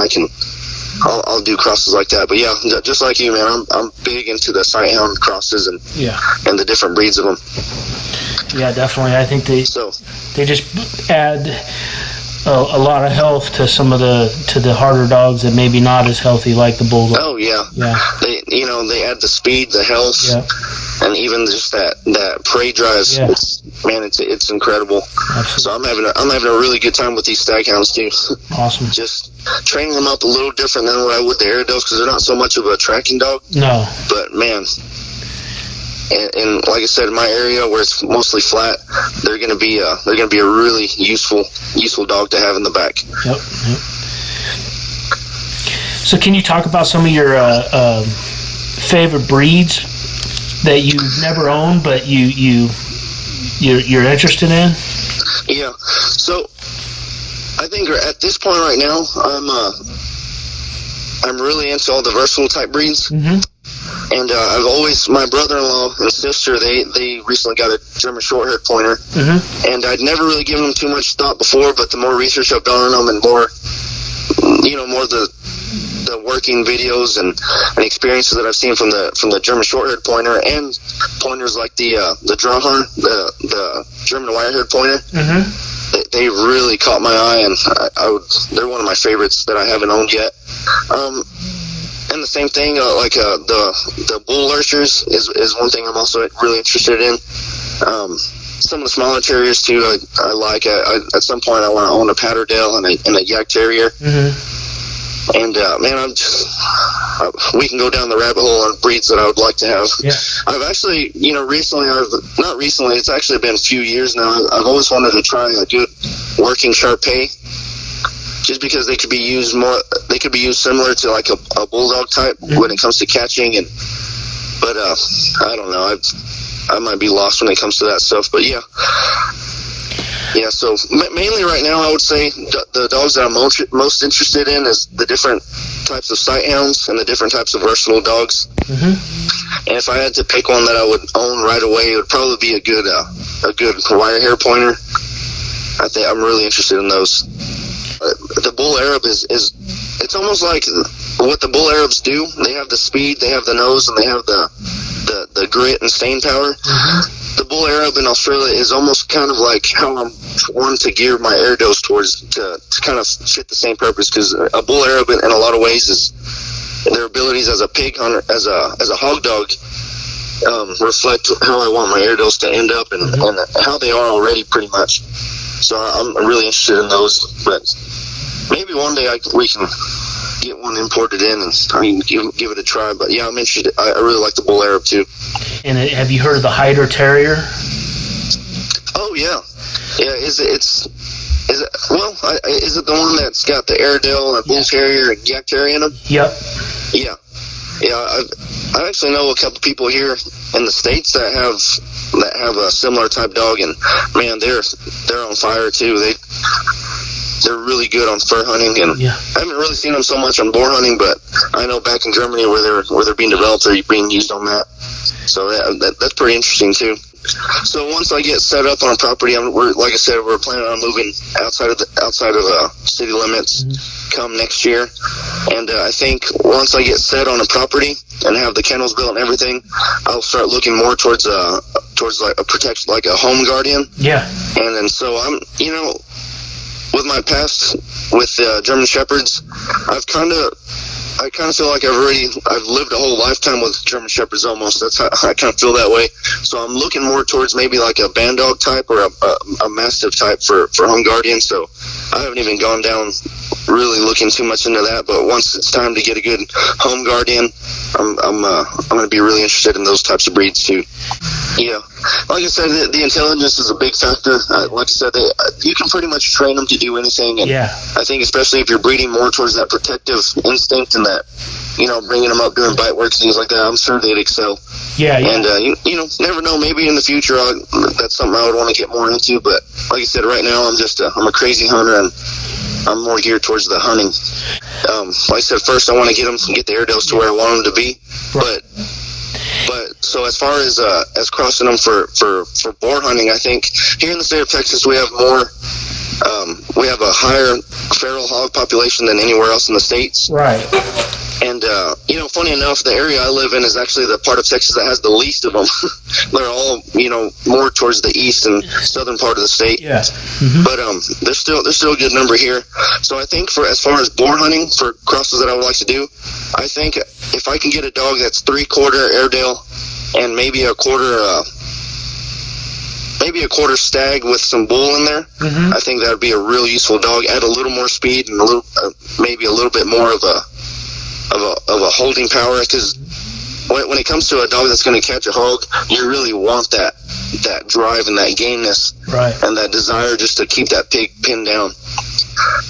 I'll do crosses like that. But yeah, just like you, man, I'm big into the sight hound crosses and the different breeds of them. Yeah, definitely. I think they just add a lot of health to some of the harder dogs that maybe not as healthy, like the bulldog. Oh yeah. Yeah. They add the speed, the health, and even just that prey drive. Yeah. It's incredible. Absolutely. So I'm having a really good time with these stag hounds too. Awesome. Just training them up a little different than what I would the Airedales, because they're not so much of a tracking dog. No. But man, and like I said, in my area where it's mostly flat, they're gonna be a really useful dog to have in the back. Yep. So can you talk about some of your favorite breeds that you've never owned but you're interested in? Yeah. So I think at this point right now, I'm really into all the versatile type breeds. Mm-hmm. And my brother-in-law and sister, they recently got a German short-haired pointer. Mm-hmm. And I'd never really given them too much thought before, but the more research I've done on them and more the working videos and experiences that I've seen from the German short-haired pointer and pointers like the Drumhorn, the German wire-haired pointer. They really caught my eye, and they're one of my favorites that I haven't owned yet. And the same thing, the bull lurchers is one thing I'm also really interested in. Some of the smaller terriers too. I like. At some point, I want to own a Airedale and a Yak Terrier. And man, we can go down the rabbit hole on breeds that I would like to have. Yeah. I've actually, not recently. It's actually been a few years now. I've always wanted to try a good working Shar-Pei, just because they could be used more. They could be used similar to like a bulldog type when it comes to catching. But I don't know. I might be lost when it comes to that stuff. But yeah. So mainly right now, I would say the dogs that I'm most interested in is the different types of sight hounds and the different types of versatile dogs. And if I had to pick one that I would own right away, it would probably be a good wire hair pointer. I think I'm really interested in those. The bull Arab is it's almost like what the bull Arabs do. They have the speed, they have the nose, and they have the grit and staying power. The bull Arab in Australia is almost kind of like how I'm wanting to gear my Airedales towards to kind of fit the same purpose, because a bull Arab in a lot of ways is their abilities as a pig hunter, as a hog dog, reflect how I want my Airedales to end up and how they are already pretty much. So I'm really interested in those, but maybe one day we can get one imported in and give it a try. But yeah, I'm interested. I really like the bull Arab too. And have you heard of the Hyder Terrier? Oh yeah. Is it the one that's got the Airedale and bull terrier and Yak Terrier in them? Yep. Yeah. I actually know a couple people here in the States that have a similar type dog, and man, they're on fire too. They're really good on fur hunting, and I haven't really seen them so much on boar hunting, but I know back in Germany where they're being developed, they're being used on that. So that's pretty interesting too. So once I get set up on a property, like I said, we're planning on moving outside of city limits come next year, and I think once I get set on a property and have the kennels built and everything, I'll start looking more towards like a protection, like a home guardian. Yeah. And then so I'm, with my past with German Shepherds, I kind of feel like I've lived a whole lifetime with German Shepherds almost. That's how I kind of feel that way. So I'm looking more towards maybe like a Bandog type or a Mastiff type for home guardian. So I haven't even gone down really looking too much into that. But once it's time to get a good home guardian, I'm going to be really interested in those types of breeds too. Yeah. Like I said, the intelligence is a big factor. Like I said, you can pretty much train them to do anything. And I think especially if you're breeding more towards that protective instinct and that, bringing them up doing bite work, things like that, I'm sure they'd excel. Yeah. And, never know, maybe in the future that's something I would want to get more into. But like I said, right now I'm a crazy hunter, and I'm more geared towards the hunting. Like I said, first I want to get the Airedales to where I want them to be. But so as far as crossing them for boar hunting, I think here in the state of Texas we have a higher feral hog population than anywhere else in the states. Right. And funny enough, the area I live in is actually the part of Texas that has the least of them. They're all more towards the east and southern part of the state. Yeah. But there's still a good number here. So I think as far as boar hunting for crosses that I would like to do, I think if I can get a dog that's 3/4 Airedale and maybe a quarter stag with some bull in there, I think that would be a real useful dog. Add a little more speed and maybe a little bit more of a holding power, because when it comes to a dog that's going to catch a hog, you really want that drive and that gameness, and that desire just to keep that pig pinned down.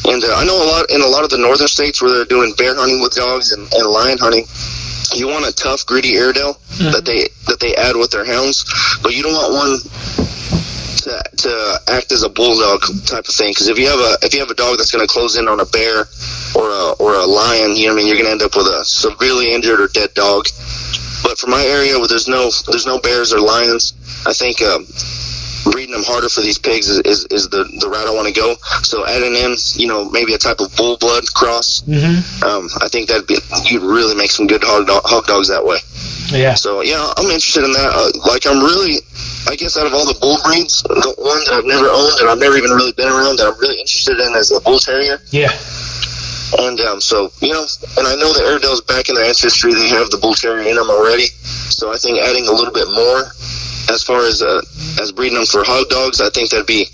And I know in a lot of the northern states where they're doing bear hunting with dogs and lion hunting, you want a tough, gritty Airedale that they add with their hounds, but you don't want one to act as a bulldog type of thing. Because if you have a dog that's going to close in on a bear or a lion, you're going to end up with a severely injured or dead dog. But for my area where there's no bears or lions, I think breeding them harder for these pigs is the route I want to go. So adding in, maybe a type of bull blood cross, I think you'd really make some good hog dogs that way. Yeah. So yeah, I'm interested in that. I'm really, I guess, out of all the bull breeds, the one that I've never owned and I've never even really been around that I'm really interested in is the bull terrier. Yeah. And so, and I know the Airedales back in their ancestry, they have the bull terrier in them already. So I think adding a little bit more as far as breeding them for hog dogs, I think that'd be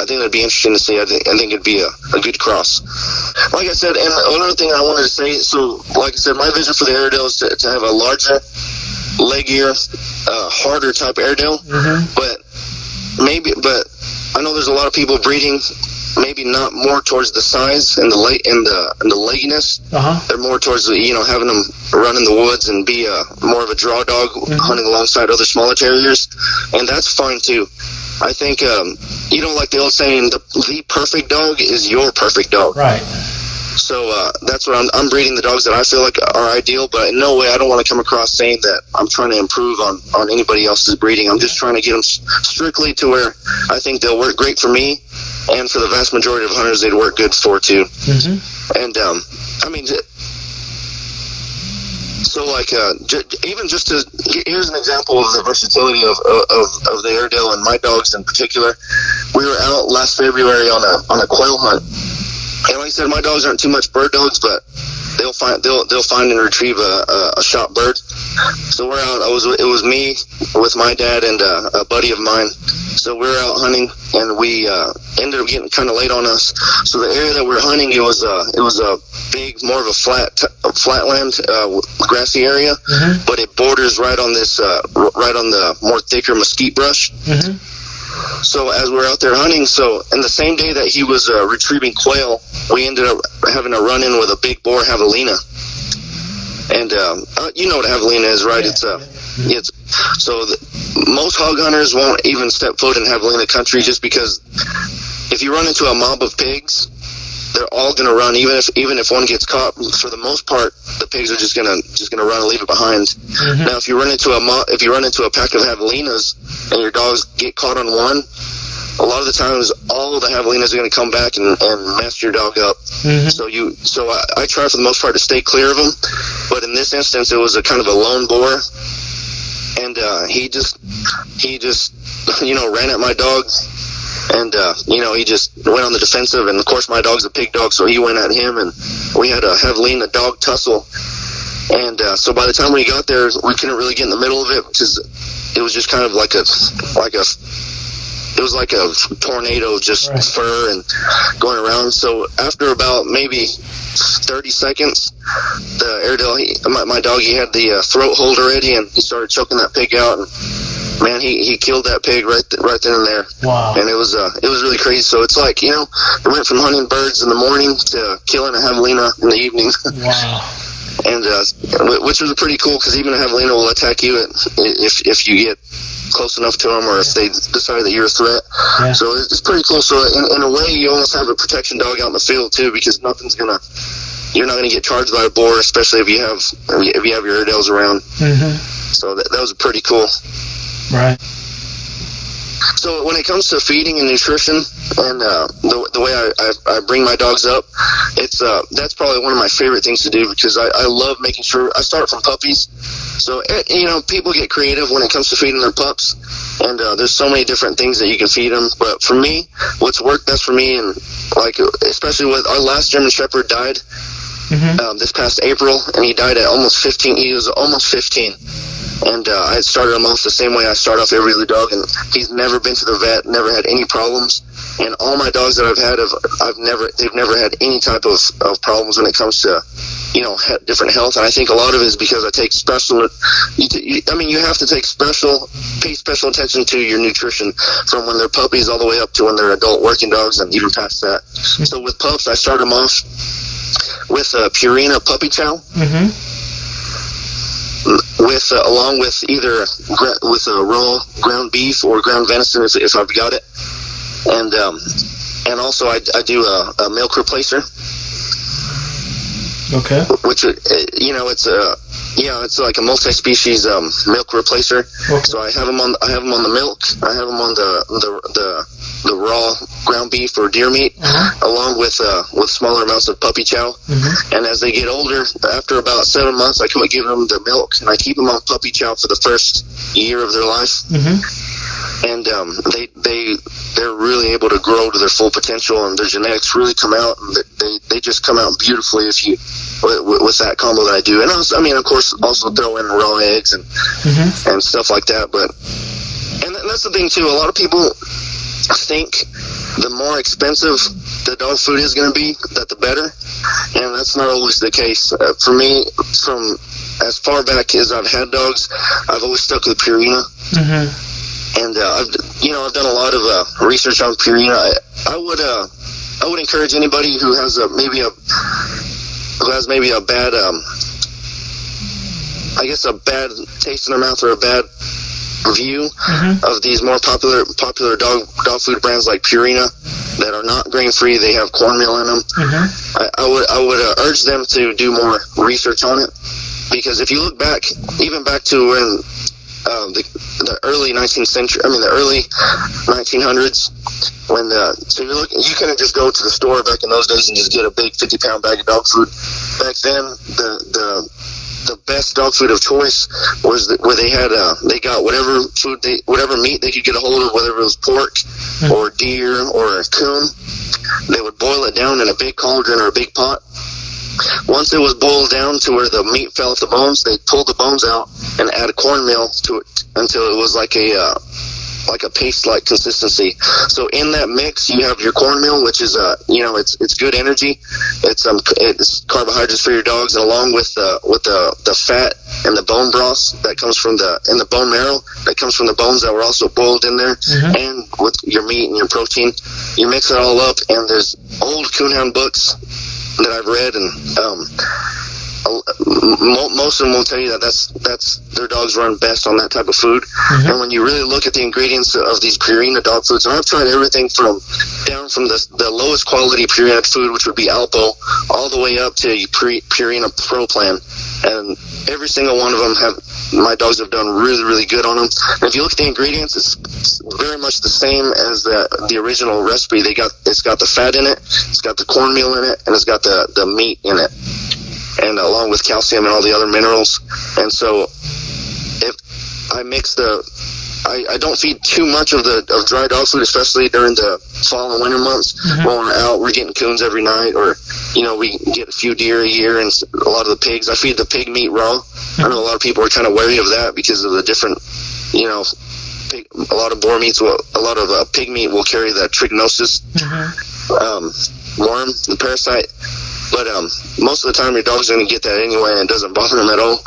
interesting to see. I think it'd be a good cross. Like I said, and another thing I wanted to say, so like I said, my vision for the Airedale is to have a larger, leggier, harder type Airedale. But I know there's a lot of people breeding maybe not more towards the size and the legginess. They're more towards having them run in the woods and be more of a draw dog, hunting alongside other smaller terriers, and that's fine too. I think like the old saying, the perfect dog is your perfect dog. Right. So that's what I'm breeding the dogs that I feel like are ideal, but in no way I don't want to come across saying that I'm trying to improve on anybody else's breeding. I'm just trying to get them strictly to where I think they'll work great for me, and for the vast majority of hunters they'd work good for too. And so even just to here's an example of the versatility of the Airedale and my dogs in particular. We were out last February on a quail hunt. And like I said, my dogs aren't too much bird dogs, but they'll find and retrieve a shot bird. So we're out. It was me with my dad and a buddy of mine. So we were out hunting, and we ended up getting kind of late on us. So the area that we were hunting, it was a big, more of a flatland, grassy area, but it borders right on the more thicker mesquite brush. So as we were out there hunting, and the same day that he was retrieving quail, we ended up having a run-in with a big boar javelina. And you know what a javelina is, right? Yeah. Most hog hunters won't even step foot in javelina country, just because if you run into a mob of pigs, they're all gonna run, even if one gets caught. For the most part, the pigs are just gonna run and leave it behind. Now, if you run into a pack of javelinas and your dogs get caught on one, a lot of the times all of the javelinas are going to come back and mess your dog up. So I try for the most part to stay clear of them. But in this instance, it was a kind of a lone boar, and he just ran at my dog. And, he just went on the defensive, and of course my dog's a pig dog, so he went at him, and we had a javelina dog tussle. And so by the time we got there, we couldn't really get in the middle of it, because it was just kind of like a tornado, just right. Fur and going around. So after about maybe 30 seconds, the Airedale, my dog, he had the throat hold already, and he started choking that pig out, and man, he killed that pig right then and there. Wow. And it was really crazy. So it's like, it went from hunting birds in the morning to killing a javelina in the evening. Wow. And which was pretty cool, because even a javelina will attack you if you get close enough to them, or if they decide that you're a threat. Yeah. So it's pretty cool. So in a way, you almost have a protection dog out in the field too, because you're not gonna get charged by a boar, especially if you have your Airedales around. So that was pretty cool. Right. So when it comes to feeding and nutrition, and the way I bring my dogs up, that's probably one of my favorite things to do, because I love making sure I start from puppies. So people get creative when it comes to feeding their pups, and there's so many different things that you can feed them. But for me, what's worked best for me, and especially with our last German Shepherd died this past April, and he died at almost 15. He was almost 15. And I had started him off the same way I start off every other dog, and he's never been to the vet, never had any problems. And all my dogs that I've had, they've never had any type of problems when it comes to, different health. And I think a lot of it is because I take special. You have to pay special attention to your nutrition, from when they're puppies all the way up to when they're adult working dogs, and even past that. So with pups, I start them off with Purina puppy chow. Along with either with a raw ground beef or ground venison if I've got it, and also I do a milk replacer. Okay. Which it's like a multi-species milk replacer. Okay. So I have them on the milk. I have them on the the raw ground beef or deer meat, along with smaller amounts of puppy chow. And as they get older, after about 7 months, I come and give them the milk, and I keep them on puppy chow for the first year of their life. And they're really able to grow to their full potential, and their genetics really come out, and they just come out beautifully if you with that combo that I do. And also, I mean, of course, also throw in raw eggs and stuff like that. But and that's the thing too. A lot of people think the more expensive the dog food is going to be, that the better, and that's not always the case. For me, from as far back as I've had dogs, I've always stuck with Purina. And I've done a lot of research on Purina. I would encourage anybody who has maybe a bad a bad taste in their mouth or a bad view of these more popular dog food brands like Purina that are not grain free. They have cornmeal in them. I would urge them to do more research on it, because if you look back, even back to when the early 19th century, the early 1900s, when you couldn't just go to the store back in those days and just get a big 50-pound bag of dog food. Back then, the best dog food of choice was where they got whatever meat they could get a hold of, whether it was pork or deer or a coon. They would boil it down in a big cauldron or a big pot. Once it was boiled down to where the meat fell off the bones, they pulled the bones out and added cornmeal to it until it was like a paste-like consistency. So in that mix, you have your cornmeal, which is it's good energy. It's carbohydrates for your dogs, and along with the fat and the bone broth that comes from the bone marrow that comes from the bones that were also boiled in there, and with your meat and your protein, you mix it all up. And there's old coonhound books that I've read, and most of them will tell you that's their dogs run best on that type of food. And when you really look at the ingredients of these Purina dog foods, and I've tried everything from the lowest quality Purina food, which would be Alpo, all the way up to Purina Pro Plan, and every single one of them my dogs have done really, really good on them. And if you look at the ingredients, it's very much the same as the original recipe. It's got the fat in it, it's got the cornmeal in it, and it's got the meat in it, and along with calcium and all the other minerals. And so if I mix I don't feed too much of dry dog food, especially during the fall and winter months. When we're out, we're getting coons every night, or we get a few deer a year, and a lot of the pigs. I feed the pig meat raw. I know a lot of people are kind of wary of that because of the different, a lot of boar meats, a lot of pig meat will carry that trichinosis worm, the parasite. But most of the time, your dog's going to get that anyway, and it doesn't bother them at all.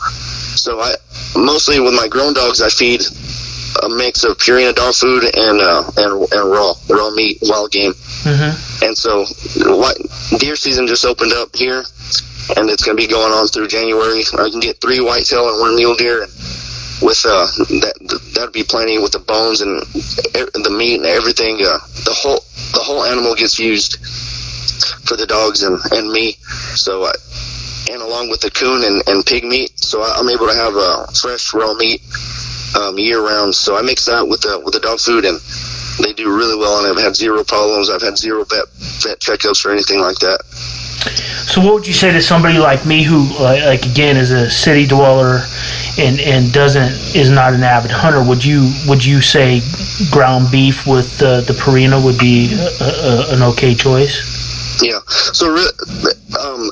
So mostly with my grown dogs, I feed a mix of Purina dog food and raw meat, wild game. And so deer season just opened up here, and it's going to be going on through January. I can get 3 whitetail and 1 mule deer, and with that'd be plenty with the bones and the meat and everything. The whole animal gets used for the dogs and me. So and along with the coon and pig meat, so I'm able to have fresh raw meat year round. So I mix that with the dog food, and they do really well, and I've had zero problems. I've had zero vet checkups or anything like that. So what would you say to somebody like me who, like again, is a city dweller and is not an avid hunter? Would you say ground beef with the Purina would be an okay choice? Yeah. So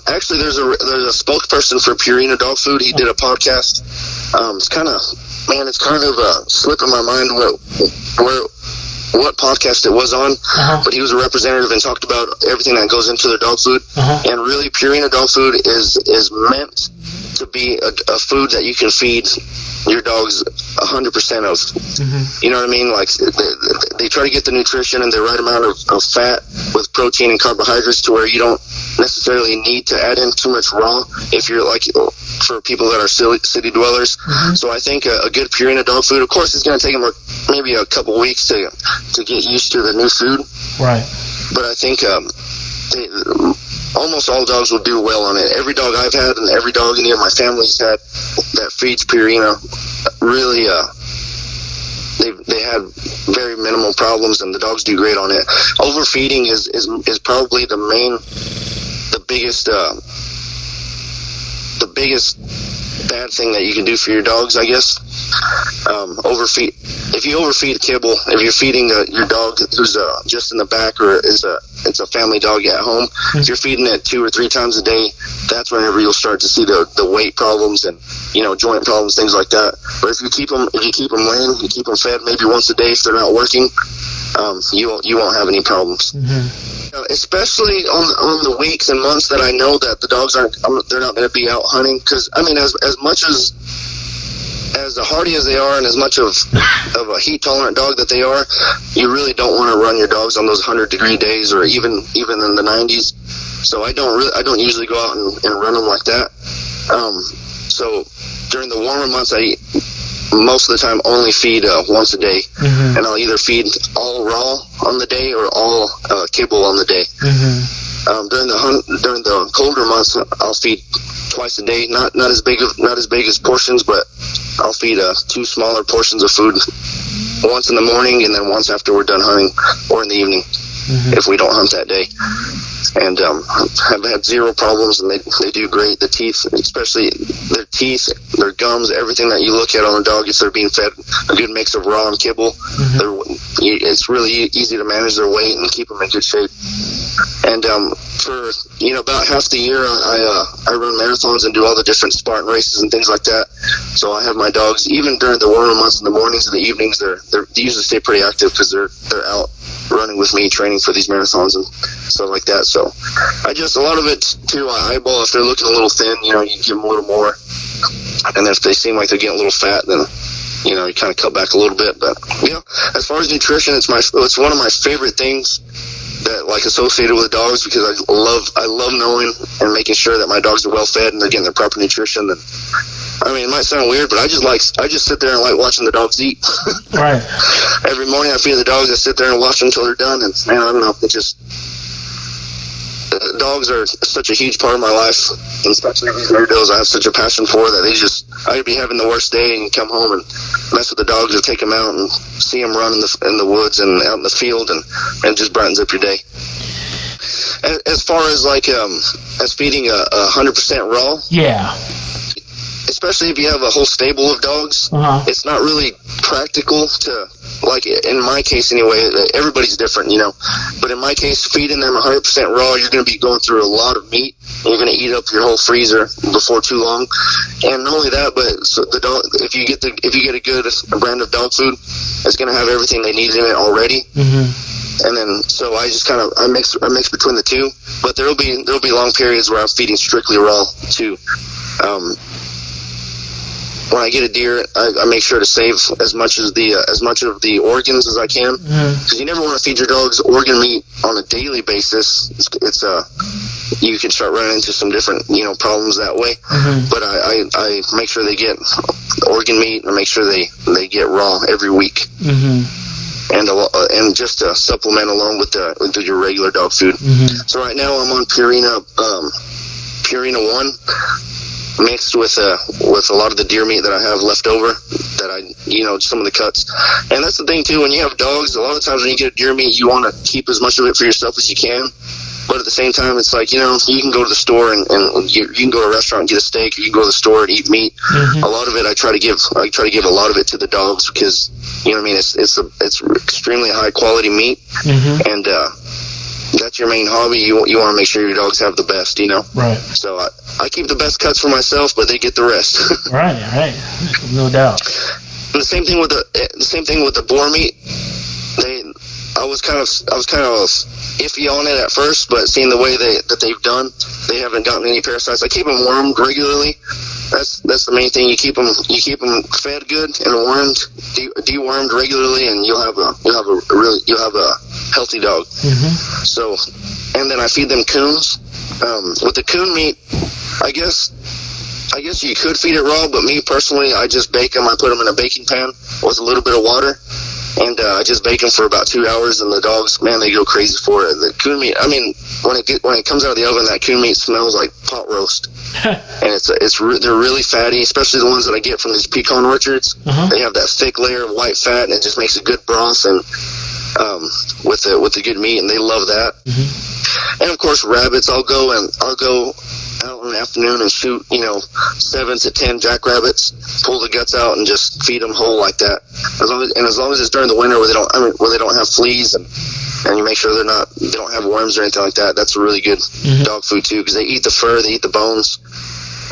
actually, there's a spokesperson for Purina dog food. He did a podcast. It's kind of slipping my mind what podcast it was on, but he was a representative and talked about everything that goes into their dog food. And really, Purina dog food is meant to be a food that you can feed your dogs 100% of. You know what I mean? Like they try to get the nutrition and the right amount of fat with protein and carbohydrates to where you don't necessarily need to add in too much raw if you're like for people that are city dwellers. So I think a good Purina dog food, of course, it's going to take them maybe a couple weeks to get used to the new food. Right. But I think almost all dogs will do well on it. Every dog I've had and every dog any of my family's had that feeds Purina really they had very minimal problems, and the dogs do great on it. Overfeeding is probably the biggest bad thing that you can do for your dogs, I guess. Overfeed. If you overfeed kibble, if you're feeding your dog who's just in the back, or it's a family dog at home, if you're feeding it 2 or 3 times a day, that's whenever you'll start to see the weight problems and joint problems, things like that. But if you keep them laying, you keep them fed maybe once a day if they're not working, you won't have any problems. Especially on the weeks and months that I know that the dogs they're not going to be out hunting, because I mean, as much as hardy as they are, and as much of a heat tolerant dog that they are, you really don't want to run your dogs on those 100-degree days, or even in the 90s. So I don't usually go out and run them like that. So during the warmer months, I most of the time only feed once a day, and I'll either feed all raw on the day or all kibble on the day. During the colder months, I'll feed twice a day. Not as big as portions, but I'll feed 2 smaller portions of food, once in the morning and then once after we're done hunting, or in the evening if we don't hunt that day. And have had 0 problems, and they do great. The teeth, especially their teeth, their gums, everything that you look at on a dog, if they're being fed a good mix of raw and kibble, it's really easy to manage their weight and keep them in good shape. And for about half the year, I run marathons and do all the different Spartan races and things like that. So I have my dogs, even during the warmer months, in the mornings and the evenings, they usually stay pretty active because they're out running with me, training for these marathons and stuff like that. So I just, a lot of it too, I eyeball. If they're looking a little thin, you give them a little more, and if they seem like they're getting a little fat, then you kind of cut back a little bit. But as far as nutrition, it's one of my favorite things that associated with dogs, because I love knowing and making sure that my dogs are well fed and they're getting their proper nutrition. And I mean, it might sound weird, but I just sit there and like watching the dogs eat. Right. Every morning I feed the dogs. I sit there and watch them until they're done. And man, I don't know. Dogs are such a huge part of my life, and especially these Airedales I have such a passion for, that I'd be having the worst day and come home and mess with the dogs, or take them out and see them run in the woods and out in the field, and it just brightens up your day. As far as as feeding 100% raw, especially if you have a whole stable of dogs, it's not really practical to, in my case anyway, everybody's different, but in my case, feeding them 100% raw, you're going to be going through a lot of meat. You're going to eat up your whole freezer before too long. And not only that, but the dog, if you get a good brand of dog food, it's going to have everything they need in it already. And then, so I just I mix between the two, but there'll be long periods where I'm feeding strictly raw too. When I get a deer, I make sure to save as much of the organs as I can, because you never want to feed your dogs organ meat on a daily basis. It's you can start running into some different problems that way. But I make sure they get organ meat, and I make sure they get raw every week. And just to supplement along with your regular dog food. So right now I'm on Purina 1, mixed with a lot of the deer meat that I have left over, that some of the cuts. And that's the thing too, when you have dogs, a lot of times when you get a deer meat, you want to keep as much of it for yourself as you can. But at the same time, it's you can go to the store and you can go to a restaurant and get a steak, or you can go to the store and eat meat. A lot of it I try to give a lot of it to the dogs, because it's extremely high quality meat, and that's your main hobby. You want to make sure your dogs have the best, Right. So I keep the best cuts for myself, but they get the rest. Right. No doubt. And the same thing with the boar meat. I was kind of iffy on it at first, but seeing the way that they've done, they haven't gotten any parasites. I keep them wormed regularly. That's the main thing. You keep them fed good and wormed, dewormed regularly, and you'll have a healthy dog. So, and then I feed them coons. With the coon meat, I guess you could feed it raw, but me personally, I just bake them. I put them in a baking pan with a little bit of water, and I just bake them for about 2 hours, and the dogs, man, they go crazy for it. The coon meat, I mean, when it comes out of the oven, that coon meat smells like pot roast, and they're really fatty, especially the ones that I get from these pecan orchards. They have that thick layer of white fat, and it just makes a good broth, and with the good meat, and they love that. And of course, rabbits, I'll go out in the afternoon and shoot, 7 to 10 jackrabbits, pull the guts out, and just feed them whole like that. As long as it's during the winter where they don't have fleas, and you make sure they don't have worms or anything like that. That's a really good dog food too, because they eat the fur, they eat the bones,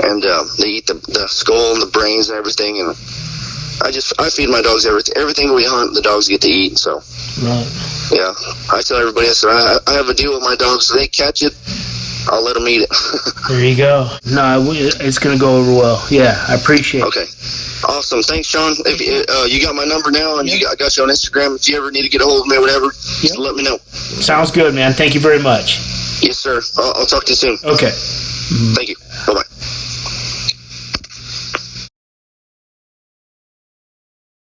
and they eat the skull and the brains and everything. And I feed my dogs everything we hunt. The dogs get to eat. So yeah, I tell everybody, I have a deal with my dogs. So they catch it, I'll let them eat it. There you go. No, it's going to go over well. Yeah, I appreciate it. Okay. Awesome. Thanks, Sean. If you got my number now, and I got you on Instagram. If you ever need to get a hold of me or whatever, just let me know. Sounds good, man. Thank you very much. Yes, sir. I'll talk to you soon. Okay. Thank you. Bye-bye.